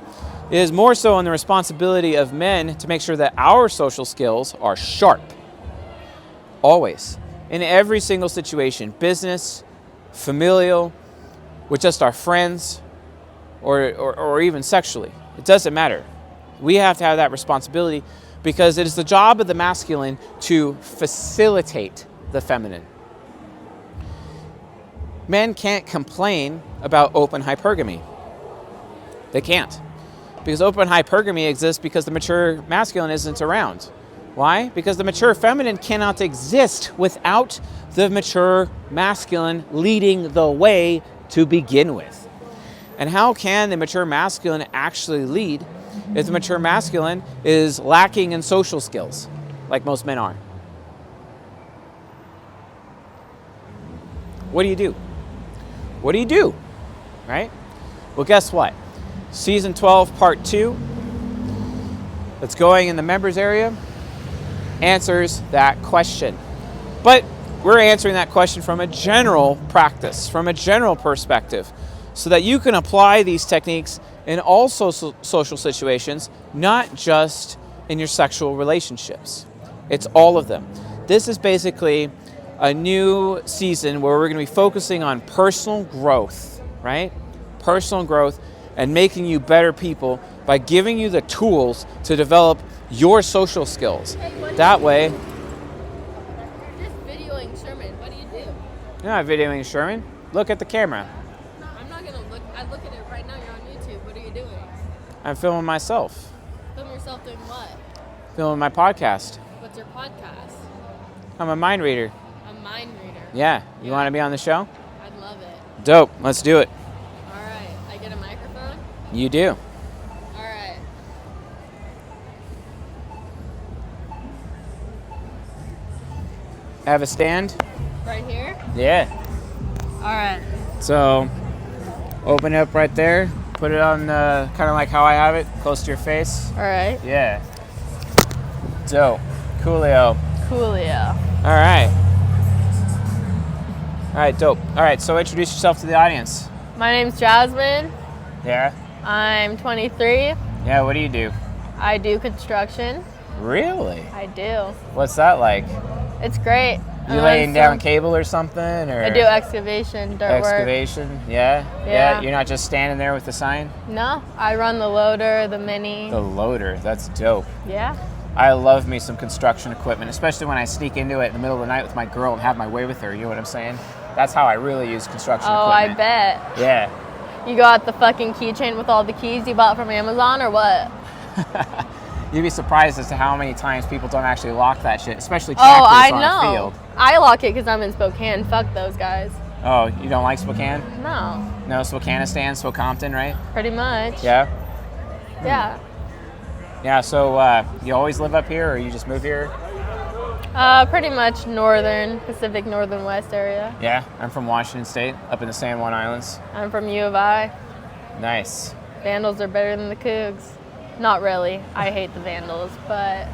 It is more so on the responsibility of men to make sure that our social skills are sharp. Always. In every single situation, business, familial, with just our friends, or even sexually. It doesn't matter. We have to have that responsibility because it is the job of the masculine to facilitate the feminine. Men can't complain about open hypergamy. They can't. Because open hypergamy exists because the mature masculine isn't around. Why? Because the mature feminine cannot exist without the mature masculine leading the way to begin with. And how can the mature masculine actually lead if the mature masculine is lacking in social skills, like most men are? What do you do? What do you do? Right? Well, guess what? Season 12, Part 2, that's going in the members area, answers that question. But we're answering that question from a general practice, from a general perspective, so that you can apply these techniques in all social situations, not just in your sexual relationships. It's all of them. This is basically a new season where we're going to be focusing on personal growth, right? Personal growth and making you better people by giving you the tools to develop your social skills. That way... You're just videoing Sherman. What do you do? You're not videoing Sherman. Look at the camera. I'm not going to look. I look at it right now. You're on YouTube. What are you doing? I'm filming myself. Film yourself doing what? Filming my podcast. What's your podcast? I'm a mind reader. A mind reader. Yeah. You want to be on the show? I'd love it. Dope. Let's do it. All right. I get a microphone? You do. All right. Have a stand? Right here? Yeah. All right. So, open it up right there. Put it on kind of like how I have it, close to your face. All right. Yeah. Dope. Coolio. Coolio. All right. All right, dope. All right, so introduce yourself to the audience. My name's Jasmine. Yeah? I'm 23. Yeah, what do you do? I do construction. Really? I do. What's that like? It's great. You laying down cable or something? Or I do excavation, dirt work. excavation? Yeah? Yeah. You're not just standing there with the sign? No, I run the loader, the mini. The loader, that's dope. Yeah. I love me some construction equipment, especially when I sneak into it in the middle of the night with my girl and have my way with her, you know what I'm saying? That's how I really use construction equipment. I bet. Yeah. You got the fucking keychain with all the keys you bought from Amazon or what? You'd be surprised as to how many times people don't actually lock that shit, especially Oh, tractors I on a know. field. I lock it because I'm in Spokane. Fuck those guys. Oh, you don't like Spokane? No, No, Spokanistan, Swocompton, right? pretty much. Yeah? Yeah. Yeah, so you always live up here or you just move here? Pretty much northern, Pacific Northwest area. Yeah, I'm from Washington State, up in the San Juan Islands. I'm from U of I. Nice. Vandals are better than the Cougs. Not really. I hate the Vandals, but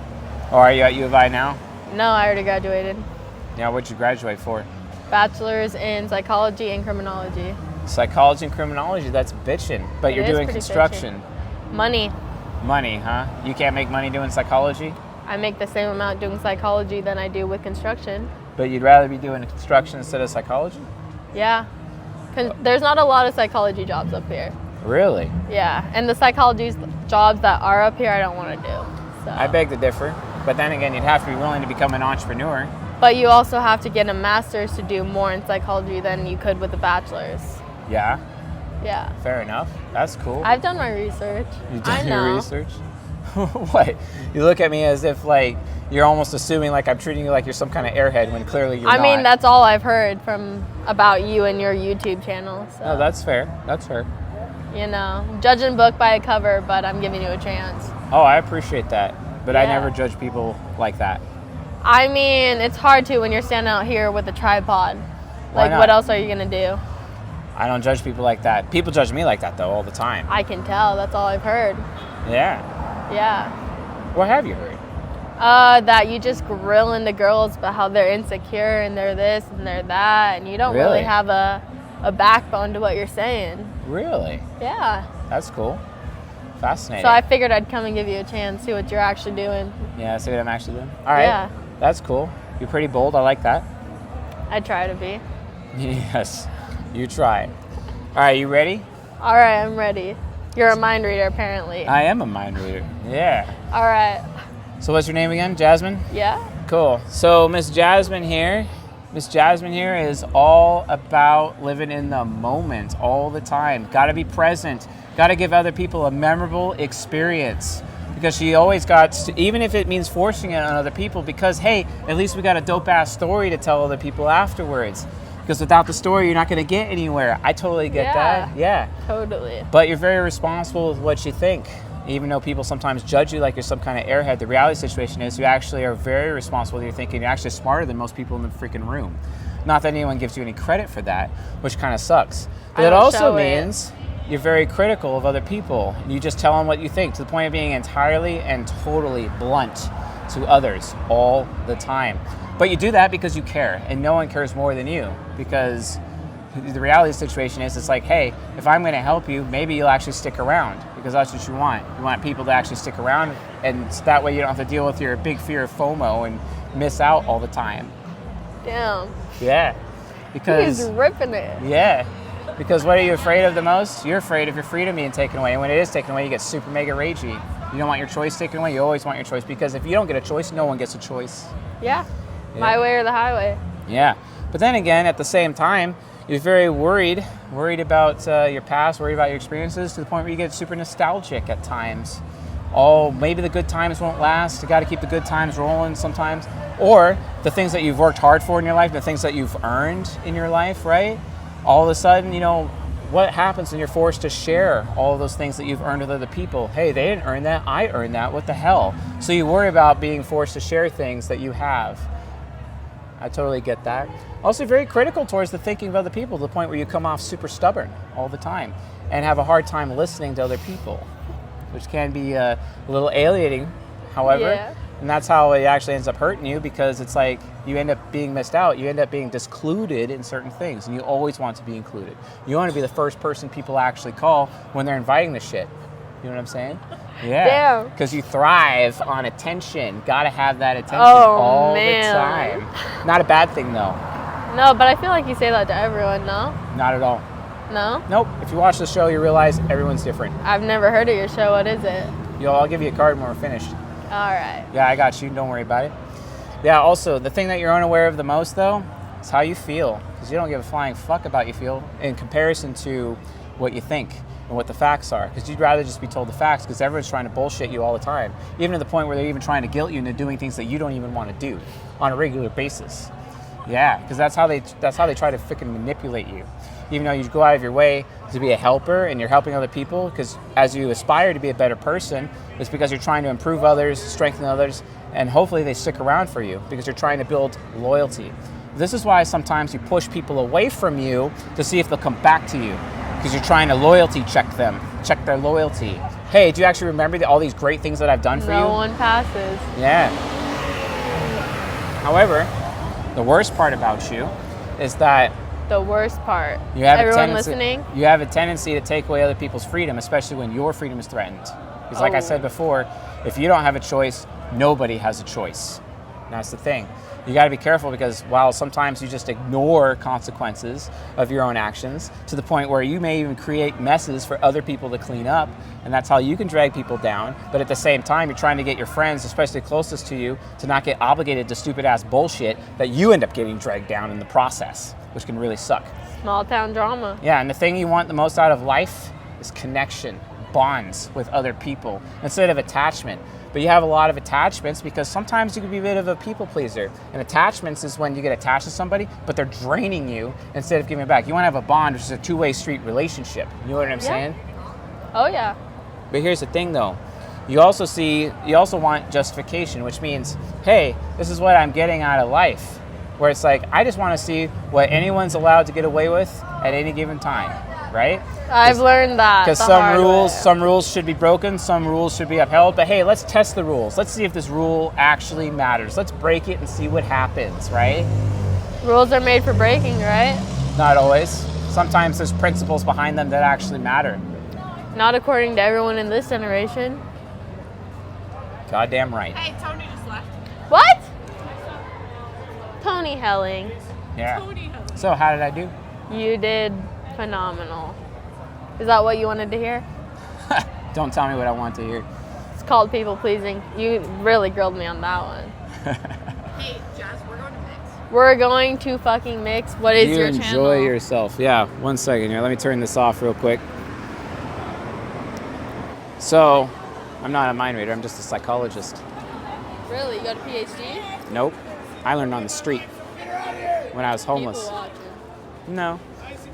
Oh, are you at U of I now? no, I already graduated. Yeah, what'd you graduate for? Bachelor's in psychology and criminology. Psychology and criminology, that's bitchin'. But It you're is doing pretty construction. Money. Money, huh? You can't make money doing psychology? I make the same amount doing psychology than I do with construction. But you'd rather be doing construction instead of psychology? Yeah. There's not a lot of psychology jobs up here. Really? Yeah. And the psychology jobs that are up here, I don't want to do. So. I beg to differ. But then again, you'd have to be willing to become an entrepreneur. But you also have to get a master's to do more in psychology than you could with a bachelor's. Yeah, Yeah. fair enough. That's cool. I've done my research. You've I done know. your research? What? You look at me as if like you're almost assuming like I'm treating you like you're some kind of airhead when clearly you're not. I mean, that's all I've heard from about you and your YouTube channel. So, No, that's fair. That's fair. you know, judging book by a cover, but I'm giving you a chance. Oh, I appreciate that. But I Yeah. never judge people like that. I mean, it's hard to when you're standing out here with a tripod. Why Like, not? what else are you gonna do? I don't judge people like that. People judge me like that though all the time. I can tell. That's all I've heard. Yeah. Yeah. What have you heard? That you just grill into girls about how they're insecure and they're this and they're that, and you don't Really? really have a backbone to what you're saying. Really? Yeah. That's cool. Fascinating. So I figured I'd come and give you a chance, see what you're actually doing. Yeah, see what I'm actually doing? All right. Yeah. That's cool. You're pretty bold. I like that. I try to be. Yes. You try. All right, you ready? All right, I'm ready. You're a mind reader, apparently. I am a mind reader. Yeah. All right. So what's your name again? Jasmine? Yeah? Cool. So Miss Jasmine here is all about living in the moment all the time. Got to be present. Got to give other people a memorable experience. Because she always got, even if it means forcing it on other people, because hey, at least we got a dope ass story to tell other people afterwards. Because without the story, you're not going to get anywhere. I totally get that. Yeah. Totally. But you're very responsible with what you think. Even though people sometimes judge you like you're some kind of airhead, the reality situation is you actually are very responsible with your thinking. You're actually smarter than most people in the freaking room. Not that anyone gives you any credit for that, which kind of sucks. But I it don't also show it. means you're very critical of other people. You just tell them what you think to the point of being entirely and totally blunt to others all the time. But you do that because you care, and no one cares more than you. Because the reality situation is, it's like, hey, if I'm going to help you, maybe you'll actually stick around because that's what you want. You want people to actually stick around, and that way you don't have to deal with your big fear of FOMO and miss out all the time. Damn. Yeah, because He's ripping it. yeah, because what are you afraid of the most? You're afraid of your freedom being taken away, and when it is taken away, you get super mega ragey. You don't want your choice taken away. You always want your choice, because if you don't get a choice, no one gets a choice. Yeah. My way or the highway. Yeah, but then again, at the same time, you're very worried about your past, worried about your experiences, to the point where you get super nostalgic at times. Oh, maybe the good times won't last. You got to keep the good times rolling sometimes. Or the things that you've worked hard for in your life, the things that you've earned in your life, right? All of a sudden, what happens when you're forced to share all of those things that you've earned with other people? Hey, they didn't earn that. I earned that. What the hell? So you worry about being forced to share things that you have. I totally get that. Also very critical towards the thinking of other people, to the point where you come off super stubborn all the time and have a hard time listening to other people, which can be a little alienating, however. Yeah. And that's how it actually ends up hurting you, because it's like you end up being missed out. You end up being discluded in certain things, and you always want to be included. You want to be the first person people actually call when they're inviting the shit. You know what I'm saying? Yeah. Damn. Because you thrive on attention. Gotta have that attention Oh, man. the time. Not a bad thing though. No, but I feel like you say that to everyone, no? Not at all. No? Nope. If you watch the show, you realize everyone's different. I've never heard of your show. What is it? I'll give you a card when we're finished. All right. Yeah, I got you. Don't worry about it. Yeah, also, the thing that you're unaware of the most, though, is how you feel. Because you don't give a flying fuck about you feel in comparison to what you think and what the facts are, because you'd rather just be told the facts, because everyone's trying to bullshit you all the time, even to the point where they're even trying to guilt you into doing things that you don't even want to do on a regular basis. Yeah, because that's how they try to freaking manipulate you. Even though you go out of your way to be a helper and you're helping other people, because as you aspire to be a better person, it's because you're trying to improve others, strengthen others, and hopefully they stick around for you because you're trying to build loyalty. This is why sometimes you push people away from you to see if they'll come back to you, because you're trying to loyalty check them, check their loyalty. Hey, do you actually remember all these great things that I've done for you? No one passes. Yeah. However, the worst part about you is that The worst part. you have Everyone listening? You have a tendency to take away other people's freedom, especially when your freedom is threatened. Because like I said before, if you don't have a choice, nobody has a choice. And that's the thing. You got to be careful, because while sometimes you just ignore consequences of your own actions to the point where you may even create messes for other people to clean up, and that's how you can drag people down. But at the same time, you're trying to get your friends, especially closest to you, to not get obligated to stupid ass bullshit that you end up getting dragged down in the process, which can really suck. Small town drama. Yeah, and the thing you want the most out of life is connection, bonds with other people, instead of attachment. But you have a lot of attachments because sometimes you can be a bit of a people pleaser. And attachments is when you get attached to somebody, but they're draining you instead of giving back. You want to have a bond, which is a two-way street relationship. You know what I'm saying? Oh yeah. But here's the thing though. You also want justification, which means, hey, this is what I'm getting out of life. Where it's like, I just want to see what anyone's allowed to get away with at any given time, right? I've learned that. Because some rules should be broken, some rules should be upheld. But hey, let's test the rules. Let's see if this rule actually matters. Let's break it and see what happens, right? Rules are made for breaking, right? Not always. Sometimes there's principles behind them that actually matter. Not according to everyone in this generation. Goddamn right. Hey, Tony just left. What? Tony Helling. Yeah. Tony Helling. So how did I do? You did phenomenal. Is that what you wanted to hear? Don't tell me what I want to hear. It's called people pleasing. You really grilled me on that one. Hey, Jazz, we're going to mix. We're going to fucking mix. What is your channel? Enjoy yourself. Yeah, 1 second here. Let me turn this off real quick. So, I'm not a mind reader. I'm just a psychologist. Really? You got a PhD? Nope. I learned on the street when I was homeless. People watching. No.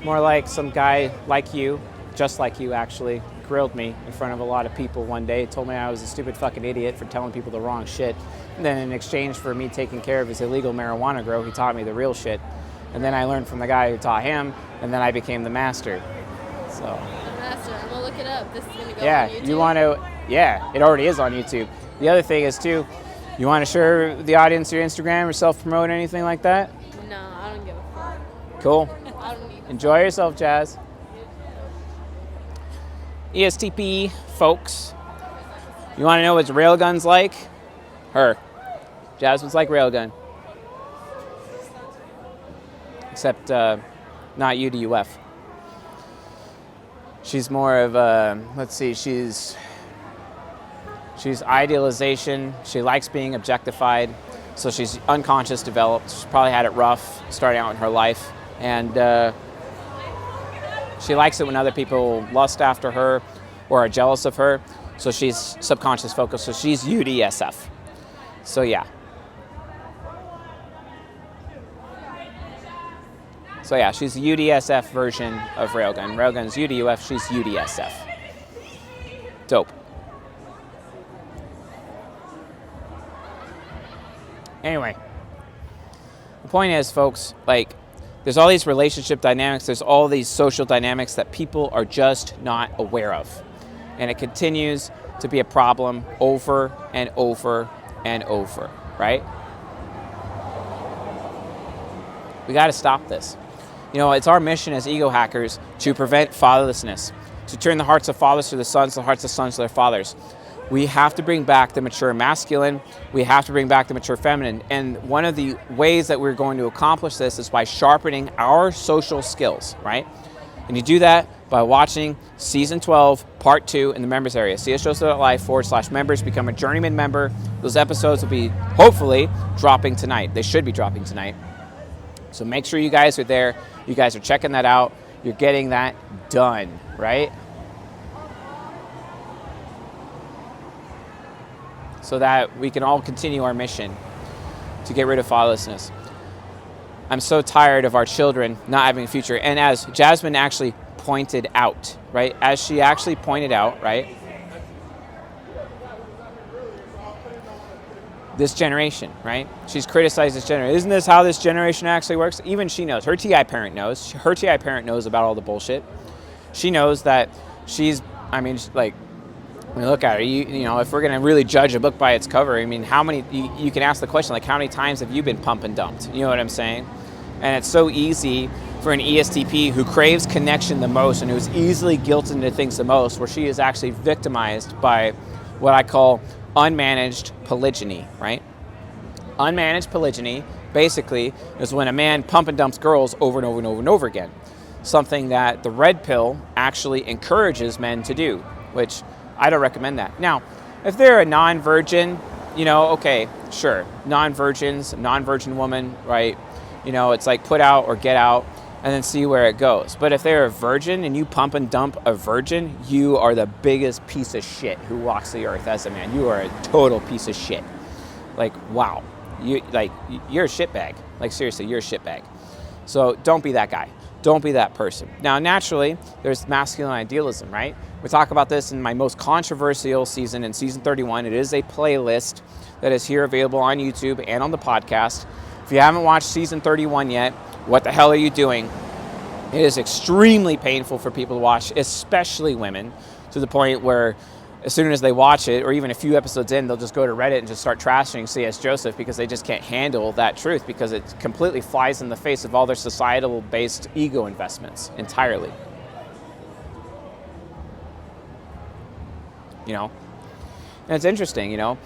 More like some guy like you, just like you actually, grilled me in front of a lot of people one day, told me I was a stupid fucking idiot for telling people the wrong shit. And then in exchange for me taking care of his illegal marijuana grow, he taught me the real shit. And then I learned from the guy who taught him, and then I became the master. So. The master. I'm gonna look it up. This is gonna go on Yeah, YouTube. you want to, yeah, it already is on YouTube. The other thing is too, you want to share the audience your Instagram or self-promote anything like that? No, I don't give a fuck. Cool. I don't need Enjoy yourself, Jazz. ESTP, folks. You want to know what Railgun's like? Her. Jasmine's like Railgun. Except not UDUF. She's more of a, let's see, she's idealization. She likes being objectified. So she's unconscious developed. She's probably had it rough starting out in her life. And she likes it when other people lust after her or are jealous of her. So she's subconscious focused. So she's UDSF. So yeah. So yeah, she's the UDSF version of Railgun. Railgun's UDUF, she's UDSF. Dope. Anyway, the point is, folks, like, there's all these relationship dynamics, there's all these social dynamics that people are just not aware of. And it continues to be a problem over and over and over, right? We got to stop this. You know, it's our mission as ego hackers to prevent fatherlessness, to turn the hearts of fathers to the sons, the hearts of sons to their fathers. We have to bring back the mature masculine. We have to bring back the mature feminine. And one of the ways that we're going to accomplish this is by sharpening our social skills, right? And you do that by watching Season 12, Part 2 in the members area. csjoseph.live/members. Become a journeyman member. Those episodes will be, hopefully, dropping tonight. They should be dropping tonight. So make sure you guys are there. You guys are checking that out. you're getting that done, right? So that we can all continue our mission to get rid of fatherlessness. I'm so tired of our children not having a future. And as Jasmine actually pointed out, right? As she actually pointed out, right? This generation, right? She's criticized this generation. Isn't this how this generation actually works? Even she knows. Her TI parent knows. Her TI parent knows about all the bullshit. She knows that she's, I mean, like, when you look at her, you know, if we're going to really judge a book by its cover, I mean, how many, you can ask the question, like, how many times have you been pump and dumped? You know what I'm saying? And it's so easy for an ESTP who craves connection the most and who's easily guilted into things the most, where she is actually victimized by what I call unmanaged polygyny, right? Unmanaged polygyny, basically, is when a man pump and dumps girls over and over and over and over again. Something that the red pill actually encourages men to do, which I don't recommend that. Now, if they're a non-virgin, you know, okay, sure. Non-virgin woman, right? You know, it's like put out or get out and then see where it goes. But if they're a virgin and you pump and dump a virgin, you are the biggest piece of shit who walks the earth as a man. You are a total piece of shit. Like, wow. You're a shitbag. Like, seriously, you're a shitbag. So don't be that guy. Don't be that person. Now, naturally, there's masculine idealism, right? We talk about this in my most controversial season, in season 31. It is a playlist that is here available on YouTube and on the podcast. If you haven't watched season 31 yet, what the hell are you doing? It is extremely painful for people to watch, especially women, to the point where as soon as they watch it, or even a few episodes in, they'll just go to Reddit and just start trashing C.S. Joseph because they just can't handle that truth, because it completely flies in the face of all their societal-based ego investments entirely. You know? And it's interesting, you know?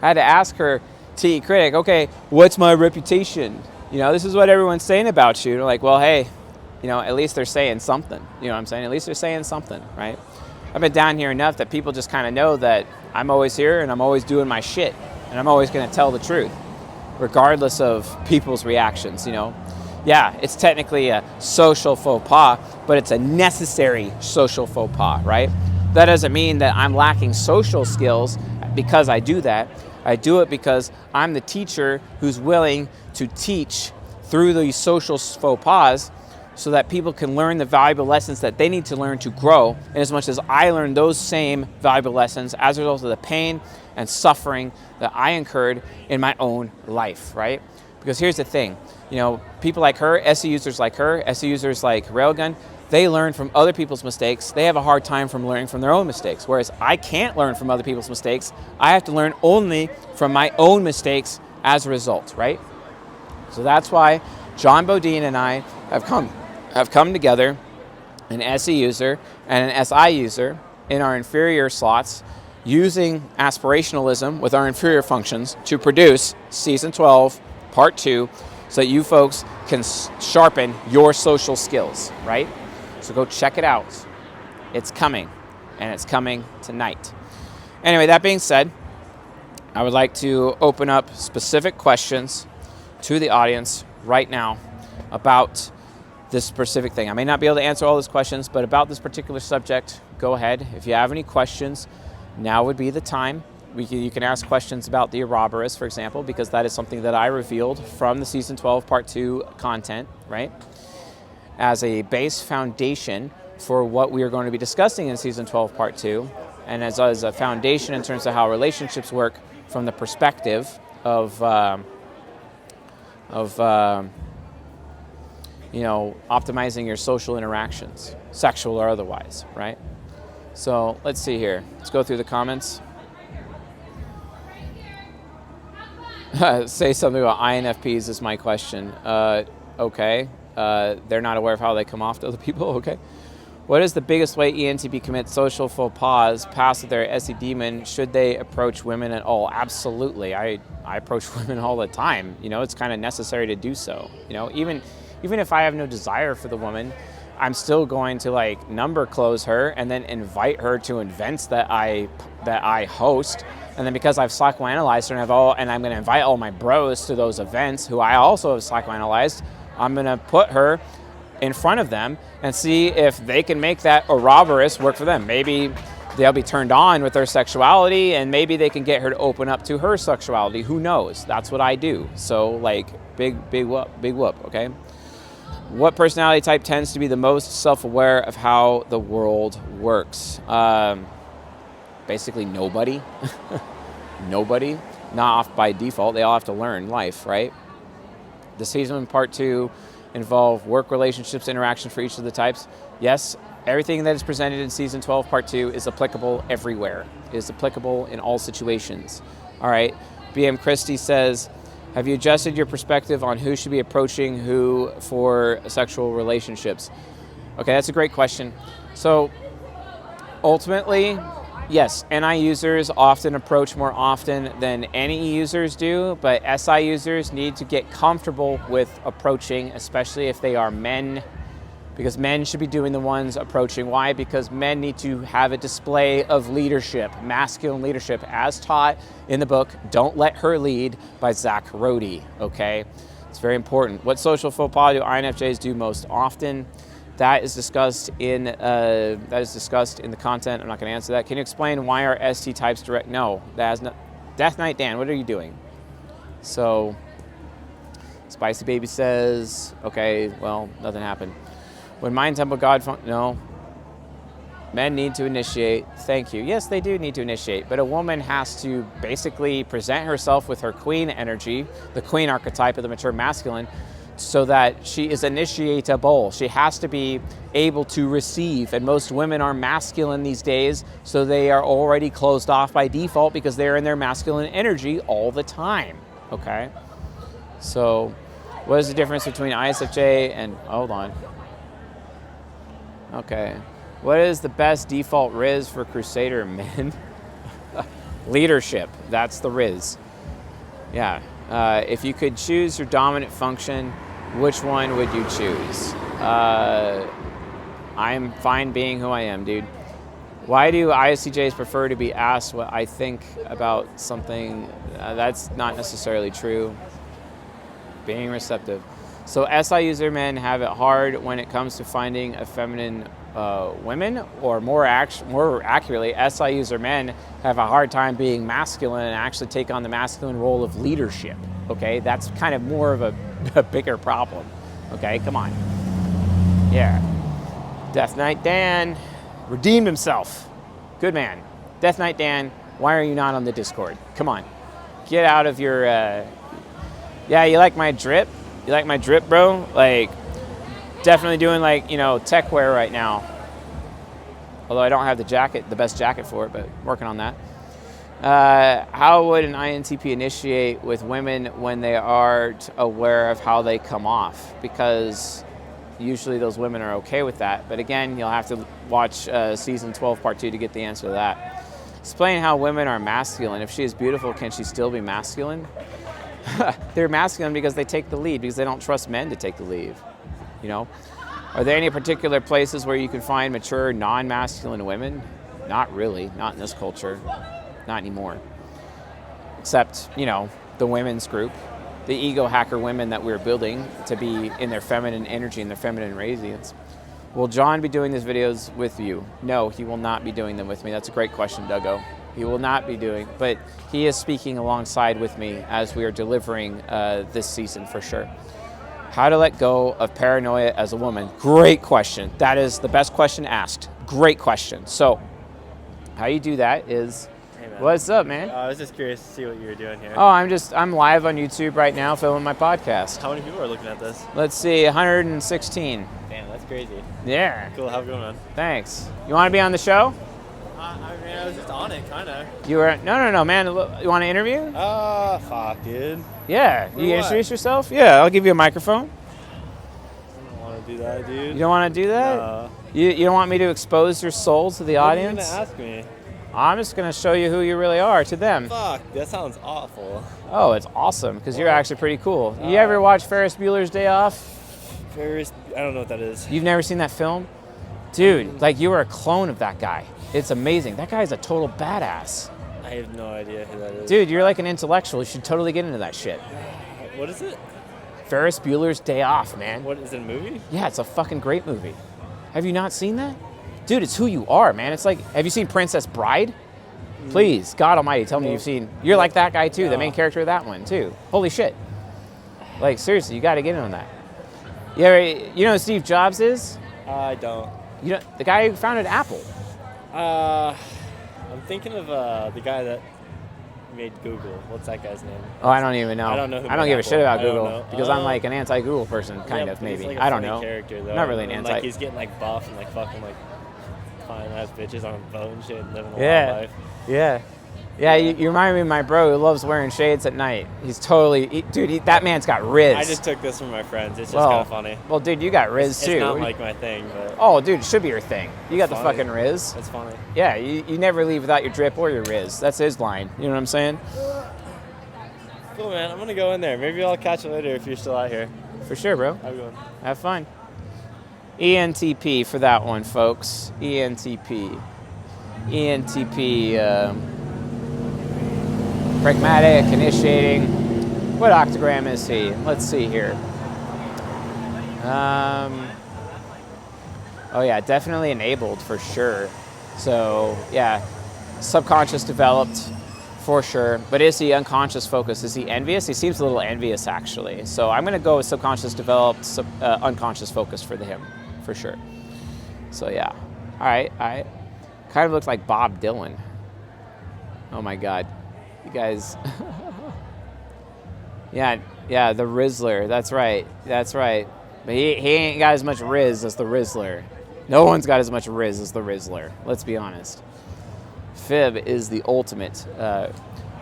I had to ask her TE critic, okay, what's my reputation? You know, this is what everyone's saying about you. And like, well, hey, you know, at least they're saying something. You know what I'm saying? At least they're saying something, right? I've been down here enough that people just kind of know that I'm always here and I'm always doing my shit. And I'm always going to tell the truth, regardless of people's reactions, you know? Yeah, it's technically a social faux pas, but it's a necessary social faux pas, right? That doesn't mean that I'm lacking social skills because I do that. I do it because I'm the teacher who's willing to teach through these social faux pas so that people can learn the valuable lessons that they need to learn to grow, and as much as I learn those same valuable lessons as a result of the pain and suffering that I incurred in my own life, right? Because here's the thing, you know, people like her, SE users like her, SE users like Railgun, they learn from other people's mistakes. They have a hard time from learning from their own mistakes, whereas I can't learn from other people's mistakes. I have to learn only from my own mistakes as a result, right? So that's why John Bodine and I have come together, an SE user and an SI user, in our inferior slots, using aspirationalism with our inferior functions to produce Season 12, Part 2, so that you folks can sharpen your social skills, right? So go check it out. It's coming, and it's coming tonight. Anyway, that being said, I would like to open up specific questions to the audience right now about this specific thing. I may not be able to answer all those questions, but about this particular subject, go ahead. If you have any questions, now would be the time. You can ask questions about the Ouroboros, for example, because that is something that I revealed from the Season 12 Part 2 content, right? As a base foundation for what we are going to be discussing in Season 12 Part 2, and as a foundation in terms of how relationships work from the perspective of you know, optimizing your social interactions, sexual or otherwise, right? So let's see here. Let's go through the comments. Say something about INFPs is my question. Okay. They're not aware of how they come off to other people. Okay. What is the biggest way ENTP commits social faux pas past their SE demon? Should they approach women at all? Absolutely. I approach women all the time. You know, it's kind of necessary to do so. You know, even if I have no desire for the woman, I'm still going to like number close her and then invite her to events that I host. And then because I've psychoanalyzed her and I'm going to invite all my bros to those events who I also have psychoanalyzed, I'm going to put her in front of them and see if they can make that Ouroboros work for them. Maybe they'll be turned on with their sexuality, and maybe they can get her to open up to her sexuality. Who knows? That's what I do. So like, big whoop, okay? What personality type tends to be the most self-aware of how the world works? Basically nobody. Nobody. Not off by default. They all have to learn life, right? The season part 2 involve work, relationships, interaction for each of the types. Yes, everything that is presented in season 12 part 2 is applicable everywhere. It is applicable in all situations. All right. BM Christie says, have you adjusted your perspective on who should be approaching who for sexual relationships? Okay, that's a great question. So ultimately, yes, NI users often approach more often than NE users do, but SI users need to get comfortable with approaching, especially if they are men, because men should be doing the ones approaching. Why? Because men need to have a display of leadership, masculine leadership, as taught in the book, Don't Let Her Lead by Zach Rody, okay? It's very important. What social faux pas do INFJs do most often? That is discussed in the content. I'm not going to answer that. Can you explain why are ST types direct? No, that has no. Death Knight Dan, what are you doing? So, Spicy Baby says, okay, well, nothing happened. When Mind Temple God, no. Men need to initiate. Thank you. Yes, they do need to initiate, but a woman has to basically present herself with her queen energy, the queen archetype of the mature masculine, so that she is initiatable. She has to be able to receive, and most women are masculine these days, so they are already closed off by default because they're in their masculine energy all the time, okay? So what is the difference between ISFJ and, hold on. Okay, what is the best default Riz for Crusader men? Leadership, that's the Riz. Yeah, if you could choose your dominant function, which one would you choose? I'm fine being who I am, dude. Why do ISTJs prefer to be asked what I think about something? That's not necessarily true. Being receptive. So SI user men have it hard when it comes to finding a feminine women, or more accurately, SI user men have a hard time being masculine and actually take on the masculine role of leadership. Okay, that's kind of more of a bigger problem. Okay, come on. Yeah. Death Knight Dan redeemed himself. Good man. Death Knight Dan, why are you not on the Discord? Come on. Get out of your... Yeah, you like my drip? You like my drip, bro? Like, definitely doing, like, you know, tech wear right now. Although I don't have the best jacket for it, but working on that. How would an INTP initiate with women when they aren't aware of how they come off? Because usually those women are okay with that. But again, you'll have to watch season 12, part 2 to get the answer to that. Explain how women are masculine. If she is beautiful, can she still be masculine? They're masculine because they take the lead, because they don't trust men to take the lead. You know? Are there any particular places where you can find mature, non-masculine women? Not really. Not in this culture. Not anymore. Except, you know, the women's group, the ego hacker women that we're building to be in their feminine energy and their feminine radiance. Will John be doing these videos with you? No, he will not be doing them with me. That's a great question, Duggo. He will not be doing, but he is speaking alongside with me as we are delivering this season for sure. How to let go of paranoia as a woman? Great question. That is the best question asked. Great question. So, how you do that is... What's up, man? I was just curious to see what you were doing here. Oh, I'm live on YouTube right now filming my podcast. How many people are looking at this? Let's see, 116. Damn, that's crazy. Yeah. Cool, have a good one. Thanks. You want to be on the show? I was just on it, kind of. You were? No, man. You want to interview? Fuck, dude. Yeah. For You what? introduce yourself? Yeah, I'll give you a microphone. I don't want to do that, dude. You don't want to do that? No. You don't want me to expose your soul to the audience? What are you going to ask me? I'm just going to show you who you really are to them. Fuck, that sounds awful. Oh, it's awesome, because you're actually pretty cool. You ever watch Ferris Bueller's Day Off? Ferris, I don't know what that is. You've never seen that film? Dude, like you were a clone of that guy. It's amazing. That guy's a total badass. I have no idea who that is. Dude, you're like an intellectual. You should totally get into that shit. What is it? Ferris Bueller's Day Off, man. What, is it a movie? Yeah, it's a fucking great movie. Have you not seen that? Dude, it's who you are, man. It's like, have you seen Princess Bride? Please, God almighty, tell me you've seen. You're like that guy too, the main character of that one too. Holy shit. Like, seriously, you got to get in on that. Yeah, you know who Steve Jobs is? I don't. You know, the guy who founded Apple. I'm thinking of the guy that made Google. What's that guy's name? Oh, I don't even know. I don't know who I don't made give a Apple. shit about I don't Google know. because I'm like an anti-Google person, kind of, but he's maybe. like a I don't funny know. Character, though. Not really an And, anti. like, he's getting like buff and like fucking like fine ass bitches on a boat and shit and living a Yeah. wild life. Yeah. Yeah, you remind me of my bro who loves wearing shades at night. He's totally, dude, that man's got riz. I just took this from my friends. It's just kind of funny. Well, dude, you got riz too. It's not like my thing, but Oh, dude, it should be your thing. You got the funny. fucking riz. It's funny. Yeah, you never leave without your drip or your riz. That's his line. You know what I'm saying? Cool, man. I'm gonna go in there. Maybe I'll catch you later if you're still out here. For sure, bro. Have a good one. Have fun. ENTP for that one, folks. ENTP. ENTP, pragmatic, initiating. What octagram is he? Let's see here. Oh yeah, definitely enabled for sure. So yeah, subconscious developed for sure. But is he unconscious focused? Is he envious? He seems a little envious actually. So I'm gonna go with subconscious developed, unconscious focused for him, for sure. So yeah, all right. Kind of looks like Bob Dylan. Oh my God, you guys. Yeah, the Rizzler. That's right. But he ain't got as much Riz as the Rizzler. No one's got as much Riz as the Rizzler. Let's be honest. Fib is the ultimate.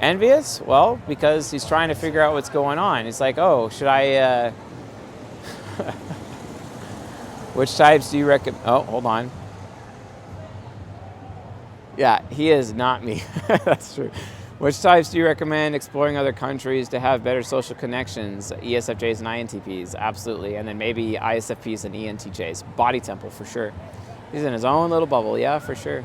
Envious? Well, because he's trying to figure out what's going on. He's like, oh, should I... Which types do you recommend? Oh, hold on. Yeah, he is not me. That's true. Which types do you recommend exploring other countries to have better social connections? ESFJs and INTPs, absolutely. And then maybe ISFPs and ENTJs. Body temple, for sure. He's in his own little bubble, yeah, for sure.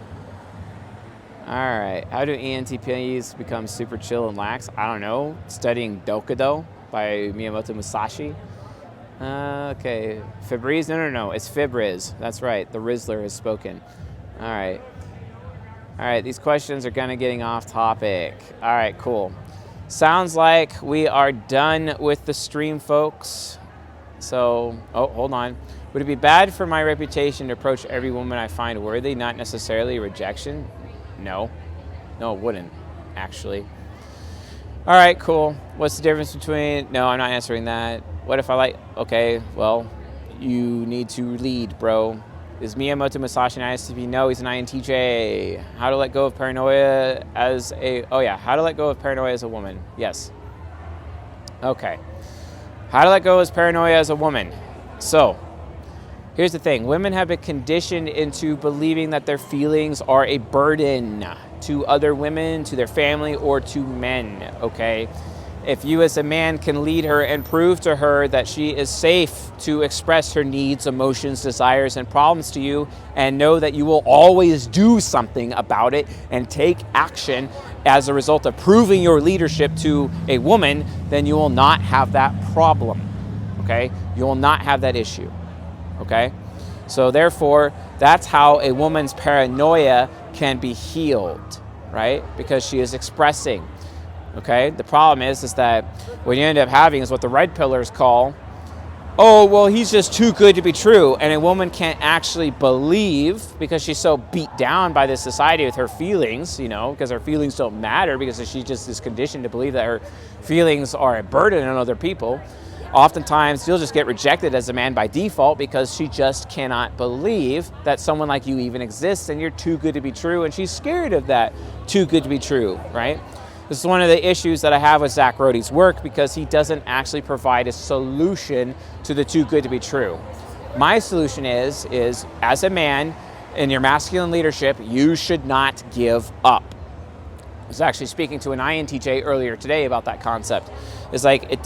All right, how do ENTPs become super chill and lax? I don't know. Studying Dokudo by Miyamoto Musashi. Okay, Febriz? No. It's Fibriz. That's right. The Rizzler has spoken. All right. All right, these questions are kind of getting off topic. All right, cool. Sounds like we are done with the stream, folks. So, oh, hold on. Would it be bad for my reputation to approach every woman I find worthy, not necessarily rejection? No. No, it wouldn't, actually. All right, cool. What's the difference between... No, I'm not answering that. What if I like... Okay, well, you need to lead, bro. Is Miyamoto Musashi an ISTP? No, he's an INTJ. How to let go of paranoia as a... Oh, yeah. How to let go of paranoia as a woman. Yes. Okay. How to let go of paranoia as a woman. So, here's the thing. Women have been conditioned into believing that their feelings are a burden to other women, to their family, or to men, okay? If you as a man can lead her and prove to her that she is safe to express her needs, emotions, desires, and problems to you, and know that you will always do something about it and take action as a result of proving your leadership to a woman, then you will not have that problem, okay? You will not have that issue, okay? So therefore, that's how a woman's paranoia can be healed, right? Because she is expressing. Okay, the problem is that what you end up having is what the red pillars call, oh, well, he's just too good to be true. And a woman can't actually believe because she's so beat down by this society with her feelings, you know, because her feelings don't matter because she just is conditioned to believe that her feelings are a burden on other people. Oftentimes, you'll just get rejected as a man by default because she just cannot believe that someone like you even exists and you're too good to be true. And she's scared of that too good to be true, right? This is one of the issues that I have with Zach Rohde's work because he doesn't actually provide a solution to the too good to be true. My solution is as a man in your masculine leadership, you should not give up. I was actually speaking to an INTJ earlier today about that concept. It's like at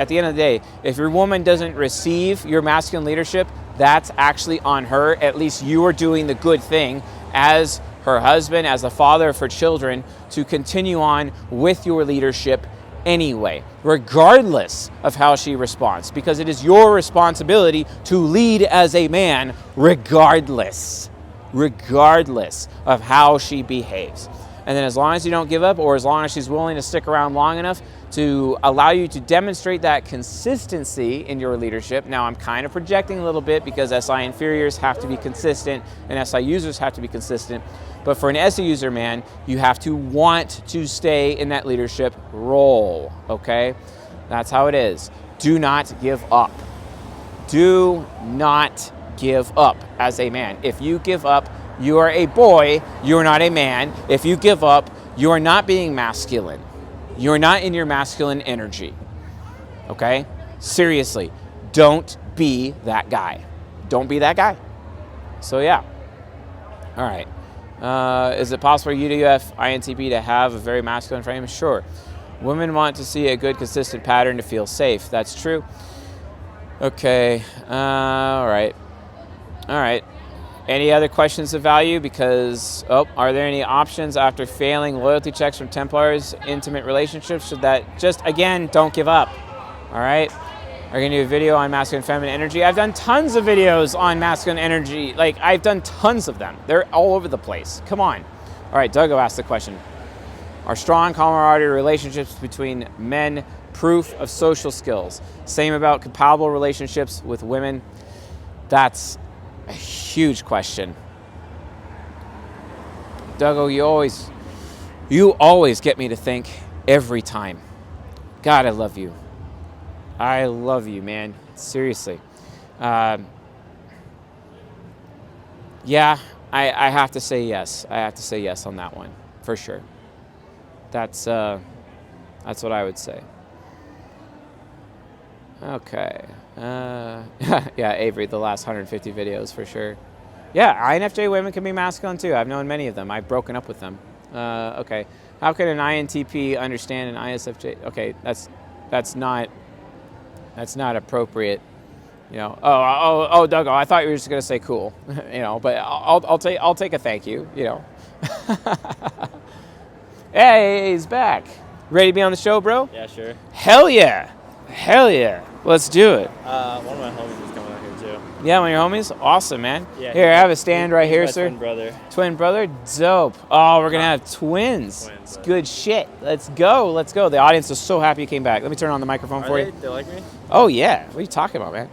the end of the day, if your woman doesn't receive your masculine leadership, that's actually on her. At least you are doing the good thing as her husband, as a father of her children, to continue on with your leadership anyway, regardless of how she responds, because it is your responsibility to lead as a man regardless of how she behaves. And then as long as you don't give up, or as long as she's willing to stick around long enough to allow you to demonstrate that consistency in your leadership. Now I'm kind of projecting a little bit because SI inferiors have to be consistent and SI users have to be consistent. But for an SI user, man, you have to want to stay in that leadership role, okay? That's how it is. Do not give up. Do not give up as a man. If you give up, you are a boy, you are not a man. If you give up, you are not being masculine. You're not in your masculine energy, okay? Seriously, don't be that guy. Don't be that guy. So yeah, all right. Is it possible for UWF INTP to have a very masculine frame? Sure. Women want to see a good, consistent pattern to feel safe. That's true. Okay, all right. All right. Any other questions of value? Because, are there any options after failing loyalty checks from Templars, intimate relationships? Should that just, again, don't give up, all right? Are you gonna do a video on masculine and feminine energy? I've done tons of videos on masculine energy. Like, I've done tons of them. They're all over the place. Come on. All right, Doug asked the question. Are strong camaraderie relationships between men proof of social skills? Same about compatible relationships with women? That's a huge question. Dougo, you always get me to think every time. God, I love you. I love you, man. Seriously. Yeah, I have to say yes. I have to say yes on that one, for sure. That's what I would say. Okay. Yeah, Avery, the last 150 videos for sure. Yeah, INFJ women can be masculine too. I've known many of them. I've broken up with them. Okay. How can an INTP understand an ISFJ? Okay, that's not appropriate. You know. Oh, Doug, I thought you were just gonna say cool. You know, but I'll take a thank you. You know. Hey, he's back. Ready to be on the show, bro? Yeah, sure. Hell yeah. Hell yeah. Let's do it. One of my homies is coming out here too. Yeah, one of your homies? Awesome, man. Yeah, here, I have a stand right here, my sir. Twin brother. Twin brother? Dope. Oh, we're going to have twins. It's good shit. Let's go. Let's go. The audience is so happy you came back. Let me turn on the microphone for you. They like me? Oh, yeah. What are you talking about, man?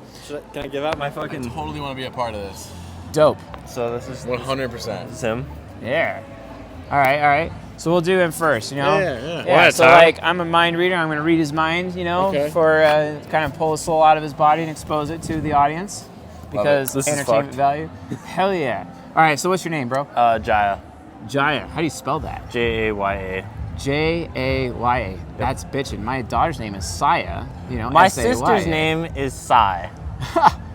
Can I give out my fucking... I totally want to be a part of this. Dope. So this is... 100%. This is him. Yeah. All right. So we'll do him first, you know? Yeah. So, like, I'm a mind reader. I'm going to read his mind, you know, for kind of pull his soul out of his body and expose it to the audience because entertainment value. Hell yeah. All right, so what's your name, bro? Jaya. Jaya. How do you spell that? Jaya. Jaya. That's bitchin'. My daughter's name is Saya. You know, My S-A-Y-A. sister's name is Sai.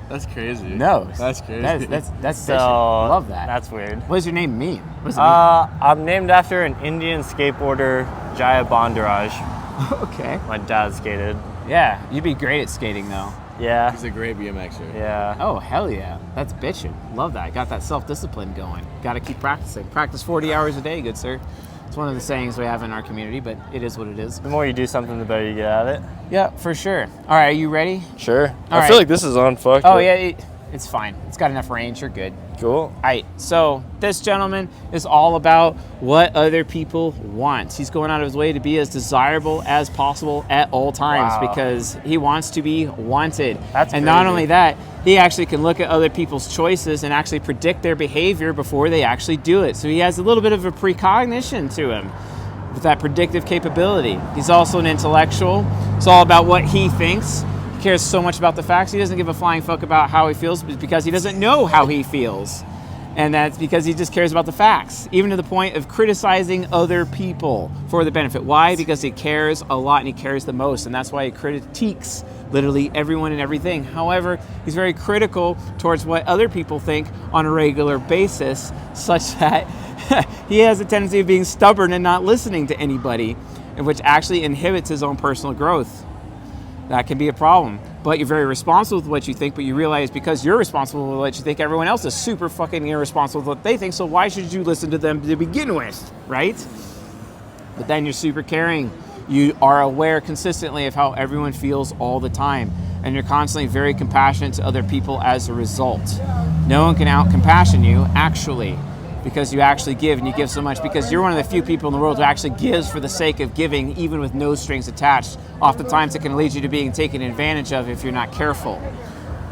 That's crazy. No. That's crazy. That's So, bitchin'. Love that. That's weird. What does your name mean? What does it I'm named after an Indian skateboarder, Jaya Bandaraj. mean? Okay. My dad skated. Yeah, you'd be great at skating, though. Yeah. He's a great BMXer. Yeah. Oh, hell yeah. That's bitchin'. Love that. Got that self-discipline going. Got to keep practicing. Practice 40 hours a day, good sir. It's one of the sayings we have in our community, but it is what it is. The more you do something, the better you get at it. Yeah, for sure. All right, are you ready? Sure. All I right. feel like this is on fucked. Oh, yeah, it's fine. It's got enough range. You're good. Cool. All right, so this gentleman is all about what other people want. He's going out of his way to be as desirable as possible at all times because he wants to be wanted. That's and crazy. not only that, he actually can look at other people's choices and actually predict their behavior before they actually do it. So he has a little bit of a precognition to him with that predictive capability. He's also an intellectual. It's all about what he thinks. Cares so much about the facts. He doesn't give a flying fuck about how he feels because he doesn't know how he feels. And that's because he just cares about the facts, even to the point of criticizing other people for the benefit. Why? Because he cares a lot and he cares the most, and that's why he critiques literally everyone and everything. However, he's very critical towards what other people think on a regular basis, such that he has a tendency of being stubborn and not listening to anybody, which actually inhibits his own personal growth. That can be a problem. But you're very responsible with what you think, but you realize because you're responsible with what you think, everyone else is super fucking irresponsible with what they think, so why should you listen to them to begin with, right? But then you're super caring. You are aware consistently of how everyone feels all the time, and you're constantly very compassionate to other people as a result. No one can out-compassion you, actually, because you actually give, and you give so much, because you're one of the few people in the world who actually gives for the sake of giving, even with no strings attached. Oftentimes it can lead you to being taken advantage of if you're not careful.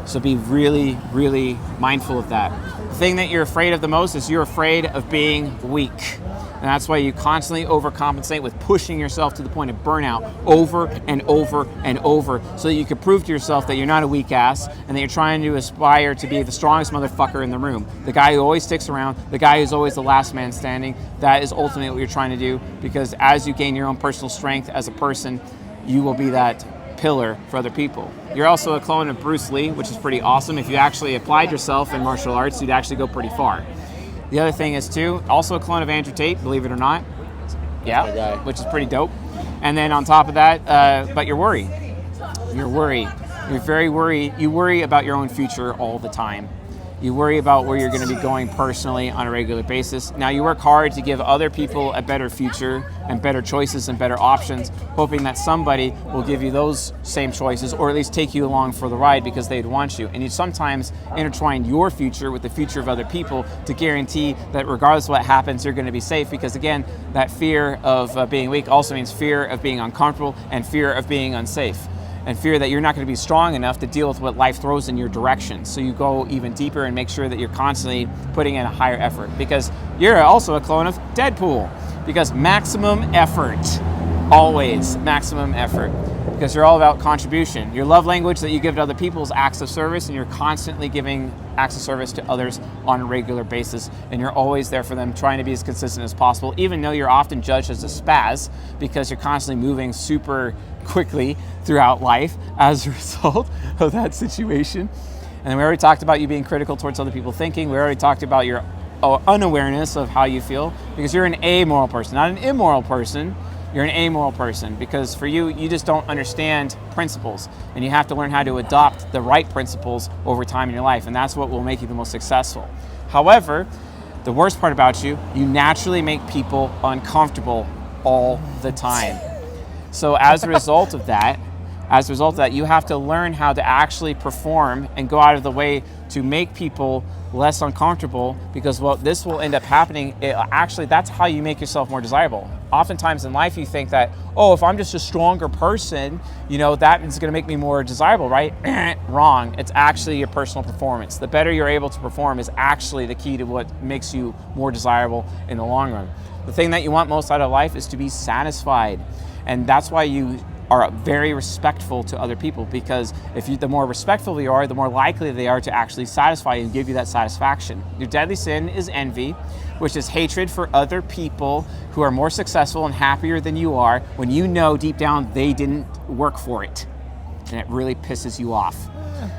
So be really, really mindful of that. The thing that you're afraid of the most is you're afraid of being weak. And that's why you constantly overcompensate with pushing yourself to the point of burnout over and over and over, so that you can prove to yourself that you're not a weak ass and that you're trying to aspire to be the strongest motherfucker in the room. The guy who always sticks around, the guy who's always the last man standing. That is ultimately what you're trying to do, because as you gain your own personal strength as a person, you will be that pillar for other people. You're also a clone of Bruce Lee, which is pretty awesome. If you actually applied yourself in martial arts, you'd actually go pretty far. The other thing is, too, also a clone of Andrew Tate, believe it or not. Yeah, which is pretty dope. And then on top of that, but you're worried. You're worried. You're very worried. You worry about your own future all the time. You worry about where you're going to be going personally on a regular basis. Now, you work hard to give other people a better future and better choices and better options, hoping that somebody will give you those same choices, or at least take you along for the ride because they'd want you. And you sometimes intertwine your future with the future of other people to guarantee that regardless of what happens, you're going to be safe, because again, that fear of being weak also means fear of being uncomfortable and fear of being unsafe, and fear that you're not going to be strong enough to deal with what life throws in your direction. So you go even deeper and make sure that you're constantly putting in a higher effort, because you're also a clone of Deadpool, because maximum effort, always maximum effort, because you're all about contribution. Your love language that you give to other people is acts of service, and you're constantly giving acts of service to others on a regular basis, and you're always there for them, trying to be as consistent as possible, even though you're often judged as a spaz, because you're constantly moving super quickly throughout life as a result of that situation. And then we already talked about you being critical towards other people thinking. We already talked about your unawareness of how you feel, because you're an amoral person, not an immoral person. You're an amoral person, because for you, you just don't understand principles, and you have to learn how to adopt the right principles over time in your life, and that's what will make you the most successful. However, the worst part about you, you naturally make people uncomfortable all the time. So as a result of that, you have to learn how to actually perform and go out of the way to make people less uncomfortable, because what this will end up happening, that's how you make yourself more desirable. Oftentimes in life you think that, oh, if I'm just a stronger person, that is going to make me more desirable, right? Wrong. It's actually your personal performance. The better you're able to perform is actually the key to what makes you more desirable in the long run. The thing that you want most out of life is to be satisfied. And that's why you are very respectful to other people, because the more respectful you are, the more likely they are to actually satisfy you and give you that satisfaction. Your deadly sin is envy, which is hatred for other people who are more successful and happier than you are, when you know deep down they didn't work for it, and it really pisses you off.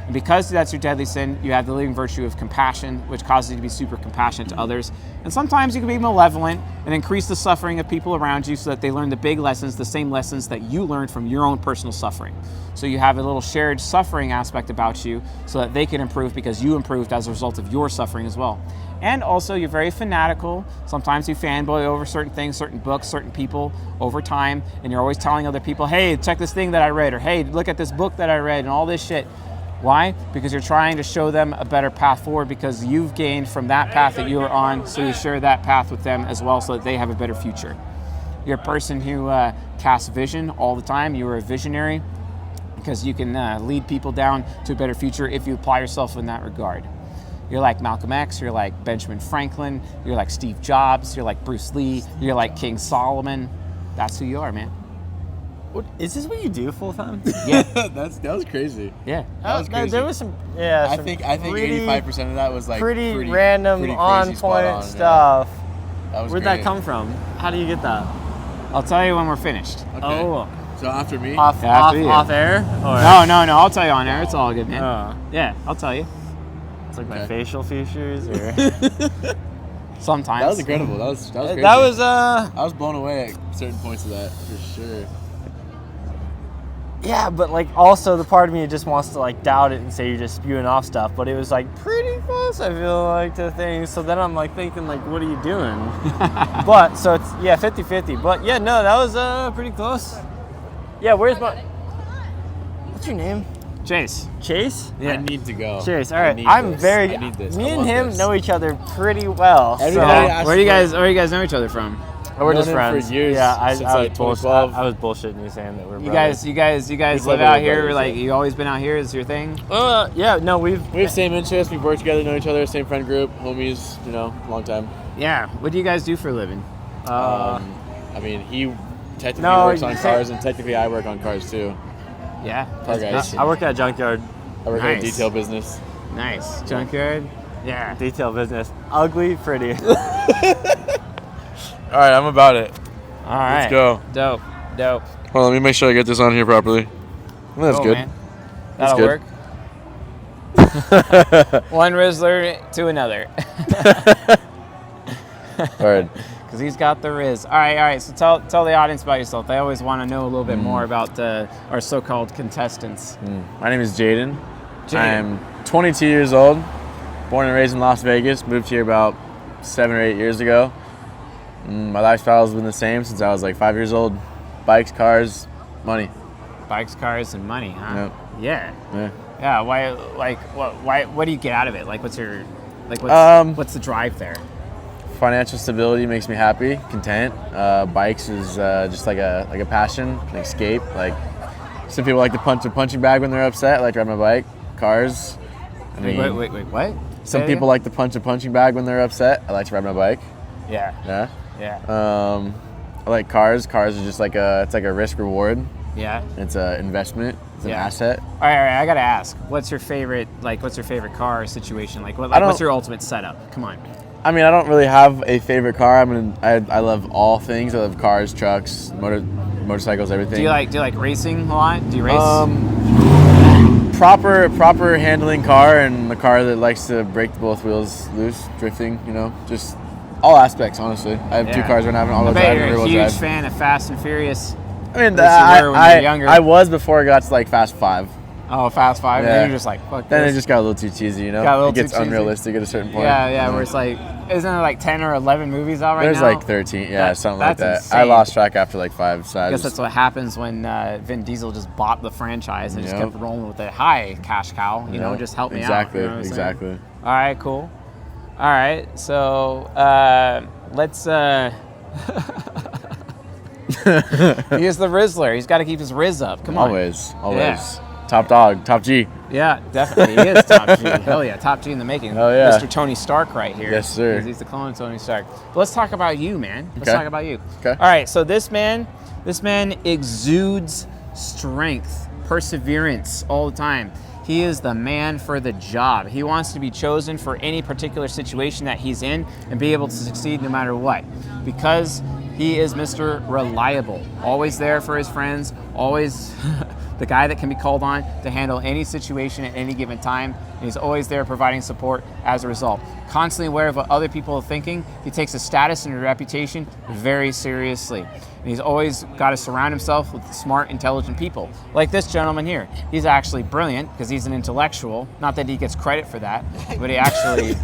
And because that's your deadly sin, you have the living virtue of compassion, which causes you to be super compassionate to others. And sometimes you can be malevolent and increase the suffering of people around you so that they learn the big lessons, the same lessons that you learned from your own personal suffering. So you have a little shared suffering aspect about you so that they can improve, because you improved as a result of your suffering as well. And also, you're very fanatical. Sometimes you fanboy over certain things, certain books, certain people over time, and you're always telling other people, hey, check this thing that I read, or hey, look at this book that I read, and all this shit. Why? Because you're trying to show them a better path forward, because you've gained from that path that you were on, so you share that path with them as well so that they have a better future. You're a person who casts vision all the time. You're a visionary, because you can lead people down to a better future if you apply yourself in that regard. You're like Malcolm X, you're like Benjamin Franklin, you're like Steve Jobs, you're like Bruce Lee, you're like King Solomon. That's who you are, man. What, is this what you do full time? Yeah. that was crazy. Yeah. That was crazy. There was some, yeah. I think 85% of that was like pretty random, pretty on crazy, spot point on, stuff. Yeah. That was Where'd great. that come from? How do you get that? I'll tell you when we're finished. Okay. Oh, So after me? off air? Or? No, I'll tell you on air. It's all good, man. Oh. Yeah, I'll tell you. It's like my Okay. facial features, or Sometimes. That was incredible. That was crazy. that was I was blown away at certain points of that, for sure. Yeah, but like also the part of me just wants to like doubt it and say you're just spewing off stuff, but it was like pretty close, I feel like, to things. So then I'm like thinking like, what are you doing? But so it's 50-50. But yeah, no, that was pretty close. Yeah, where's what's your name? Chase. Chase? Yeah. I need to go. Chase. All I right. need I'm this. very. I need this. Me I and want him this. know each other pretty well. Everybody So asks Where do you guys know each other from? we're known just him friends. for years, Yeah, I since, was like, 2012. I was bullshitting you saying that we're You brothers. guys He's live like out little here. brothers, Like yeah. you always been out here. Is your thing? Yeah, no, we We have same interests. We've worked together, know each other, same friend group, homies. Long time. Yeah. What do you guys do for a living? I mean, he technically No, works on you cars, say- and technically I work on cars too. Yeah. Car That's guys. I work at a junkyard. I work in a Nice. detail business. Nice. Junkyard. Yeah. Detail business. Ugly, pretty. All right, I'm about it. All right. Let's go. Dope. Hold on, let me make sure I get this on here properly. That's Cool, good. Man. That's That'll good. work. One Rizzler to another. All right. Because he's got the Riz. All right. So tell the audience about yourself. They always want to know a little bit more about our so-called contestants. My name is Jaden. Jaden. I'm 22 years old, born and raised in Las Vegas. Moved here about 7 or 8 years ago. My lifestyle has been the same since I was like 5 years old. Bikes, cars, money. Bikes, cars, and money, huh? Yep. Yeah. Yeah. Yeah. Why? Like, what do you get out of it? Like, what's the drive there? Financial stability makes me happy, content. Bikes is just like a passion, an escape. Like some people like to punch a punching bag when they're upset. I like to ride my bike. Cars. I mean, Wait. What? some Say it people again? like to punch a punching bag when they're upset. I like to ride my bike. Yeah. Yeah. Yeah. I like cars. Cars are just like it's like a risk reward. Yeah. It's an investment. It's an Yeah. asset. All right. I gotta ask. What's your favorite car situation? Like, I don't- what's your ultimate setup? Come on. I mean, I don't really have a favorite car. I love all things. I love cars, trucks, motorcycles, everything. Do you like racing a lot? Do you race? Proper handling car, and the car that likes to break both wheels loose, drifting. Just all aspects. Honestly, I have two Yeah. cars right now. I have an I all-wheel bet drive and you're a a rear-wheel huge drive. fan of Fast and Furious. I mean, At least you were when you were younger. I was before I got to like Fast 5. Oh, Fast 5. Yeah. And then you're just like, fuck Then this. it just got a little too cheesy. Got a little it gets too cheesy. unrealistic at a certain point. Yeah. Where it's like, isn't there like 10 or 11 movies out right There's now? like 13, yeah, something like that. that's I insane. lost track after like 5. So I guess that's what happens when Vin Diesel just bought the franchise and just Yep. kept rolling with it. Hi, cash cow. You know, just help me exactly, out. You know what I'm saying? exactly. All right, cool. All right, so let's. He is the Rizzler. He's got to keep his Riz up. Come on. Always. Top dog, top G. Yeah, definitely. He is top G. Hell yeah, top G in the making. Hell yeah. Mr. Tony Stark right here. Yes, sir. He's the clone of Tony Stark. But let's talk about you, man. Let's Okay. talk about you. Okay. All right, so this man exudes strength, perseverance all the time. He is the man for the job. He wants to be chosen for any particular situation that he's in and be able to succeed no matter what. Because he is Mr. Reliable. Always there for his friends, always the guy that can be called on to handle any situation at any given time. And he's always there providing support as a result. Constantly aware of what other people are thinking, he takes his status and his reputation very seriously. And he's always got to surround himself with smart, intelligent people. Like this gentleman here. He's actually brilliant because he's an intellectual. Not that he gets credit for that, but he actually...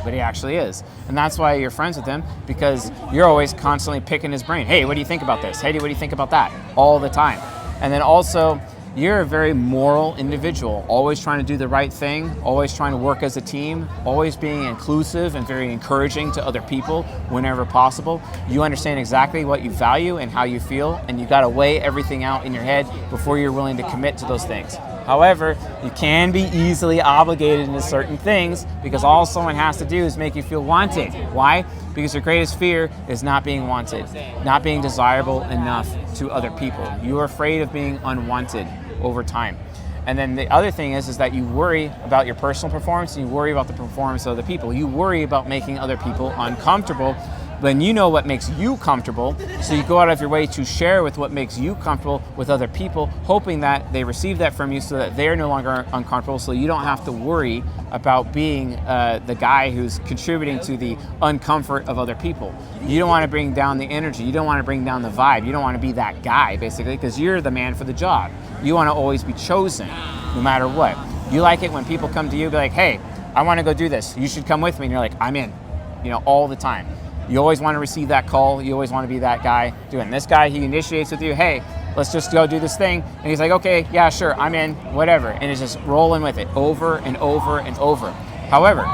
But he actually is. And that's why you're friends with him, because you're always constantly picking his brain. Hey, what do you think about this? Hey, what do you think about that? All the time. And then also, you're a very moral individual, always trying to do the right thing, always trying to work as a team, always being inclusive and very encouraging to other people whenever possible. You understand exactly what you value and how you feel, and you gotta weigh everything out in your head before you're willing to commit to those things. However, you can be easily obligated into certain things because all someone has to do is make you feel wanted. Why? Because your greatest fear is not being wanted, not being desirable enough to other people. You are afraid of being unwanted over time. And then the other thing is that you worry about your personal performance and you worry about the performance of other people. You worry about making other people uncomfortable then you know what makes you comfortable, so you go out of your way to share with what makes you comfortable with other people, hoping that they receive that from you so that they're no longer uncomfortable, so you don't have to worry about being the guy who's contributing to the uncomfort of other people. You don't want to bring down the energy, you don't want to bring down the vibe, you don't want to be that guy, basically, because you're the man for the job. You want to always be chosen, no matter what. You like it when people come to you and be like, hey, I want to go do this, you should come with me, and you're like, I'm in, all the time. You always want to receive that call, you always want to be that guy doing. This guy, he initiates with you, hey, let's just go do this thing, and he's like, okay, yeah, sure, I'm in, whatever, and it's just rolling with it over and over and over. However,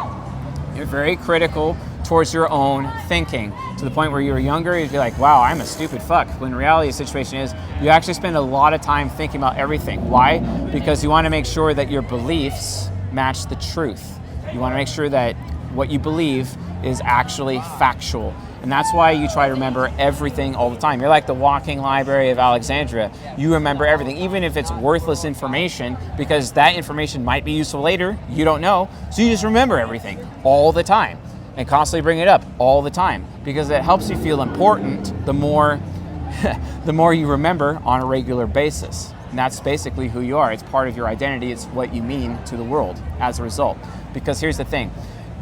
you're very critical towards your own thinking, to the point where you were younger, you'd be like, wow, I'm a stupid fuck. When in reality, the situation is, you actually spend a lot of time thinking about everything. Why? Because you want to make sure that your beliefs match the truth. You want to make sure that what you believe is actually factual. And that's why you try to remember everything all the time. You're like the walking library of Alexandria. You remember everything, even if it's worthless information, because that information might be useful later. You don't know. So you just remember everything all the time and constantly bring it up all the time, because it helps you feel important the more the more you remember on a regular basis. And that's basically who you are. It's part of your identity. It's what you mean to the world as a result. Because here's the thing.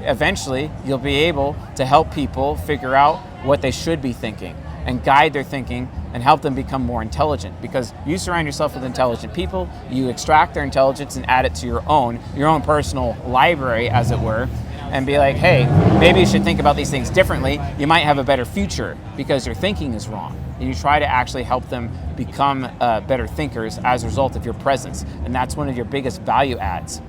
Eventually, you'll be able to help people figure out what they should be thinking and guide their thinking and help them become more intelligent, because you surround yourself with intelligent people, you extract their intelligence and add it to your own personal library, as it were, and be like, hey, maybe you should think about these things differently. You might have a better future because your thinking is wrong. And you try to actually help them become better thinkers as a result of your presence. And that's one of your biggest value adds.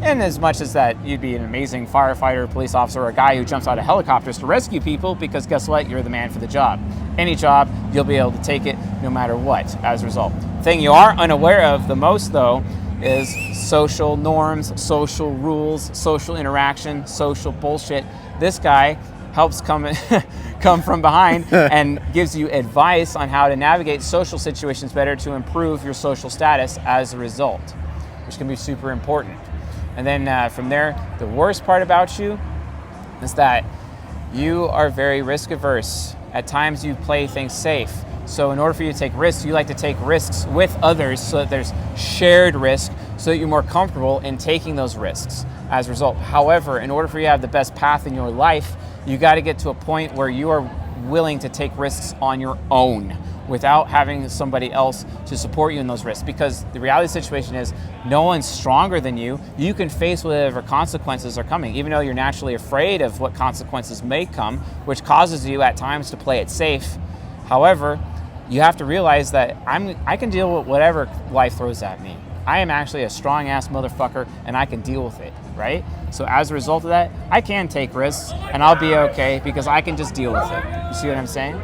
And as much as that, you'd be an amazing firefighter, police officer, or a guy who jumps out of helicopters to rescue people, because guess what? You're the man for the job. Any job, you'll be able to take it no matter what as a result. The thing you are unaware of the most, though, is social norms, social rules, social interaction, social bullshit. This guy helps come from behind and gives you advice on how to navigate social situations better to improve your social status as a result, which can be super important. And then from there, the worst part about you is that you are very risk averse. At times you play things safe. So in order for you to take risks, you like to take risks with others so that there's shared risk, so that you're more comfortable in taking those risks as a result. However, in order for you to have the best path in your life, you got to get to a point where you are willing to take risks on your own without having somebody else to support you in those risks. Because the reality of the situation is, no one's stronger than you. You can face whatever consequences are coming, even though you're naturally afraid of what consequences may come, which causes you at times to play it safe. However, you have to realize that I can deal with whatever life throws at me. I am actually a strong ass motherfucker, and I can deal with it, right? So as a result of that, I can take risks and I'll be okay, because I can just deal with it. You see what I'm saying?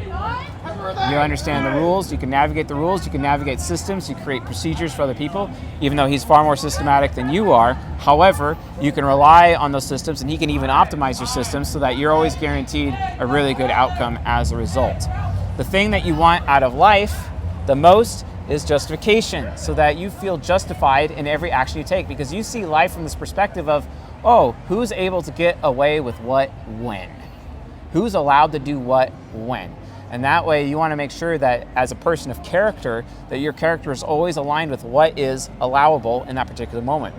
You understand the rules, you can navigate the rules, you can navigate systems, you create procedures for other people, even though he's far more systematic than you are. However, you can rely on those systems, and he can even optimize your systems so that you're always guaranteed a really good outcome as a result. The thing that you want out of life the most is justification, so that you feel justified in every action you take, because you see life from this perspective of, oh, who's able to get away with what when? Who's allowed to do what when? And that way you want to make sure that as a person of character, that your character is always aligned with what is allowable in that particular moment.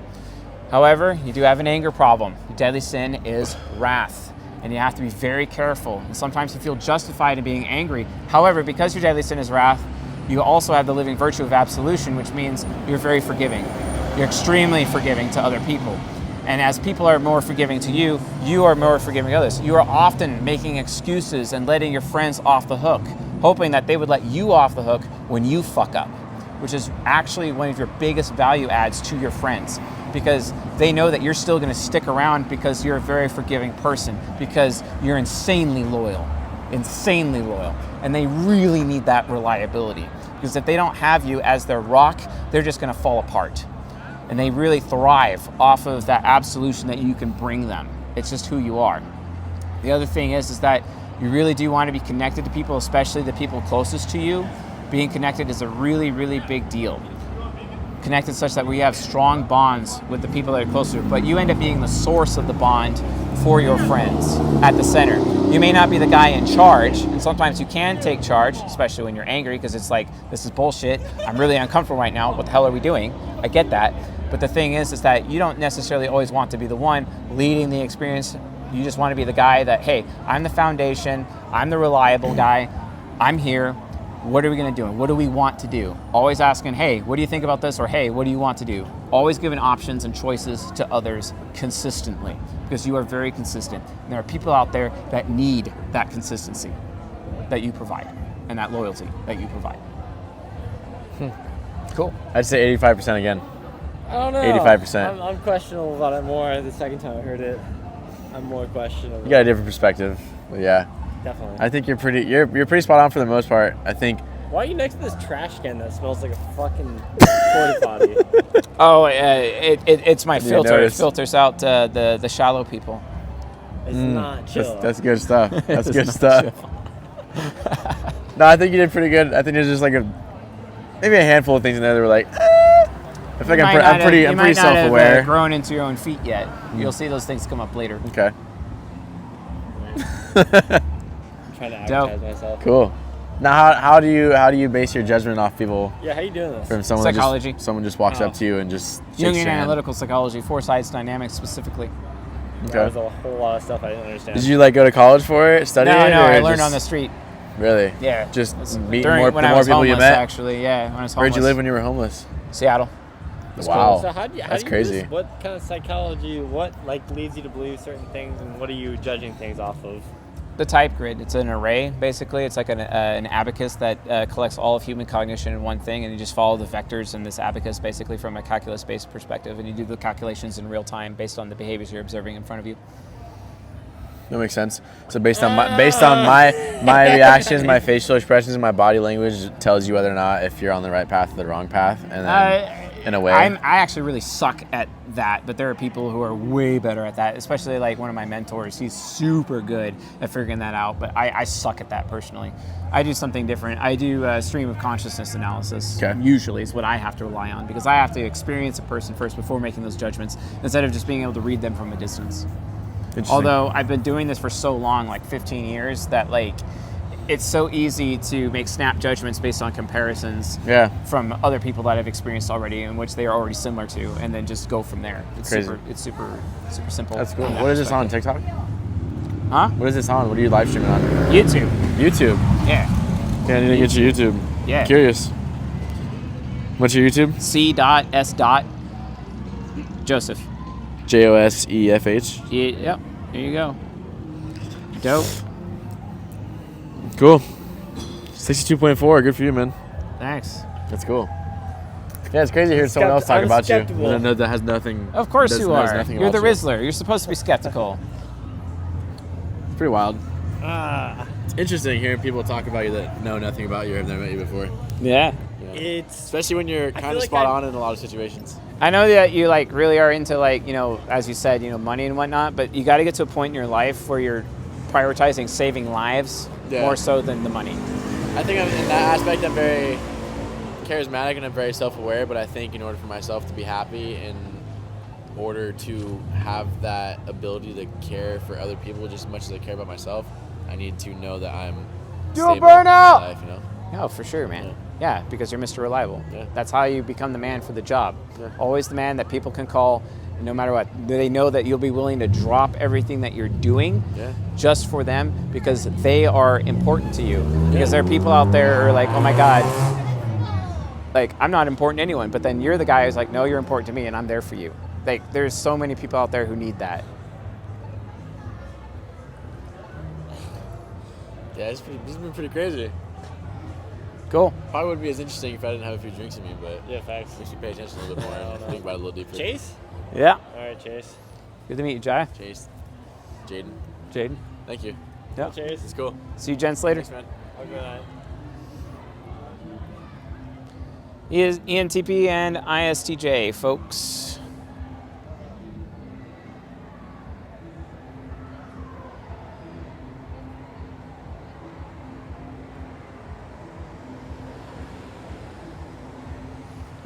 However, you do have an anger problem. Your deadly sin is wrath, and you have to be very careful. And sometimes you feel justified in being angry. However, because your deadly sin is wrath, you also have the living virtue of absolution, which means you're very forgiving. You're extremely forgiving to other people. And as people are more forgiving to you, you are more forgiving to others. You are often making excuses and letting your friends off the hook, hoping that they would let you off the hook when you fuck up, which is actually one of your biggest value adds to your friends, because they know that you're still going to stick around because you're a very forgiving person, because you're insanely loyal. And they really need that reliability, because if they don't have you as their rock, they're just going to fall apart. And they really thrive off of that absolution that you can bring them. It's just who you are. The other thing is that you really do want to be connected to people, especially the people closest to you. Being connected is a really, really big deal. connected such that we have strong bonds with the people that are closer, but you end up being the source of the bond for your friends at the center. You may not be the guy in charge, and sometimes you can take charge, especially when you're angry, because it's like, this is bullshit. I'm really uncomfortable right now. What the hell are we doing? I get that. But the thing is that you don't necessarily always want to be the one leading the experience. You just want to be the guy that, hey, I'm the foundation. I'm the reliable guy. I'm here. What are we going to do? And what do we want to do? Always asking, hey, what do you think about this? Or, hey, what do you want to do? Always giving options and choices to others consistently, because you are very consistent. And there are people out there that need that consistency that you provide and that loyalty that you provide. Cool. I'd say 85% again. I don't know. 85%. I'm questionable about it more. The second time I heard it, I'm more questionable. You got a different perspective. But yeah. Definitely. I think you're pretty spot on for the most part. I think. Why are you next to this trash can that smells like a fucking porta potty? Oh, it's my You filter. It noticed? filters out the shallow people. It's not chill. That's good stuff. That's good stuff. No, I think you did pretty good. I think there's just like maybe a handful of things in there that were like, I feel like I'm pretty self-aware. Have, grown into your own feet yet. You'll see those things come up later. Okay. I'm trying to advertise myself. Cool. Now, how do you base your judgment off people? Yeah, how you doing this? From someone Psychology. Someone just walks up to you and just shakes Jungian your hand. analytical psychology, four sides dynamics specifically. Okay. There's a whole lot of stuff I didn't understand. Did you like go to college for it, study it? No, or I learned just- on the street. Really? Yeah. Just meeting During- more when I more was people you homeless, met. Actually, yeah, when I was homeless. Where'd you live when you were homeless? Seattle. Wow. So how do you crazy. What kind of psychology? What leads you to believe certain things, and what are you judging things off of? The type grid. It's an array, basically. It's like an abacus that collects all of human cognition in one thing, and you just follow the vectors in this abacus, basically from a calculus-based perspective, and you do the calculations in real time based on the behaviors you're observing in front of you. That makes sense. So based on my reactions, my facial expressions, and my body language, it tells you whether or not if you're on the right path or the wrong path, and then in a way. I actually really suck at that, but there are people who are way better at that, especially like one of my mentors. He's super good at figuring that out, but I suck at that personally. I do something different. I do stream of consciousness analysis, usually is what I have to rely on, because I have to experience a person first before making those judgments, instead of just being able to read them from a distance. Although I've been doing this for so long, like 15 years, that like it's so easy to make snap judgments based on comparisons from other people that I've experienced already, in which they are already similar to, and then just go from there. It's crazy. It's super simple. That's cool. What is this on TikTok? Huh? What is this on? What are you live streaming on? YouTube. YouTube. Yeah. Okay, I need to get your YouTube. Yeah. Curious. What's your YouTube? C.S. Joseph. Josefh. Yep. There you go. Dope. Cool. 62.4. Good for you, man. Thanks. That's cool. Yeah, it's crazy to hear someone else talk about skeptical. you. No, that has nothing. Of course you knows are. nothing You're the about you. Rizzler. You're supposed to be skeptical. It's pretty wild. It's interesting hearing people talk about you that know nothing about you or have never met you before. Yeah. It's Especially when you're kind of like spot on in a lot of situations. I know that you like really are into like, you know, as you said, you know, money and whatnot, but you got to get to a point in your life where you're prioritizing saving lives more so than the money. I think in that aspect I'm very charismatic and I'm very self-aware, but I think in order for myself to be happy, in order to have that ability to care for other people just as much as I care about myself, I need to know that I'm stable in my life, you know? No, for sure, man. Yeah, because you're Mr. Reliable. Yeah. That's how you become the man for the job. Yeah. Always the man that people can call no matter what. They know that you'll be willing to drop everything that you're doing just for them, because they are important to you. Because there are people out there who are like, oh my God, like I'm not important to anyone, but then you're the guy who's like, no, you're important to me and I'm there for you. Like there's so many people out there who need that. Yeah, it's been pretty crazy. Cool. Probably wouldn't be as interesting if I didn't have a few drinks in me, but yeah, facts. makes me pay attention a little bit more and think about it a little deeper. Chase. Yeah. All right, Chase. Good to meet you, Jai. Chase. Jaden. Jaden. Thank you. Yeah. Chase. It's cool. See you gents later. Thanks, man. Have a good night. He is ENTP and ISTJ, folks.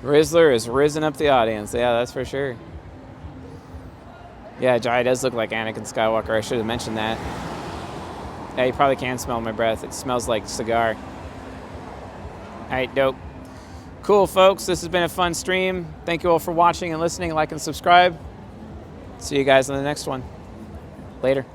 Rizzler has risen up the audience. Yeah, that's for sure. Yeah, Jai does look like Anakin Skywalker. I should have mentioned that. Yeah, you probably can smell my breath. It smells like cigar. All right, dope. Cool, folks. This has been a fun stream. Thank you all for watching and listening. Like and subscribe. See you guys on the next one. Later.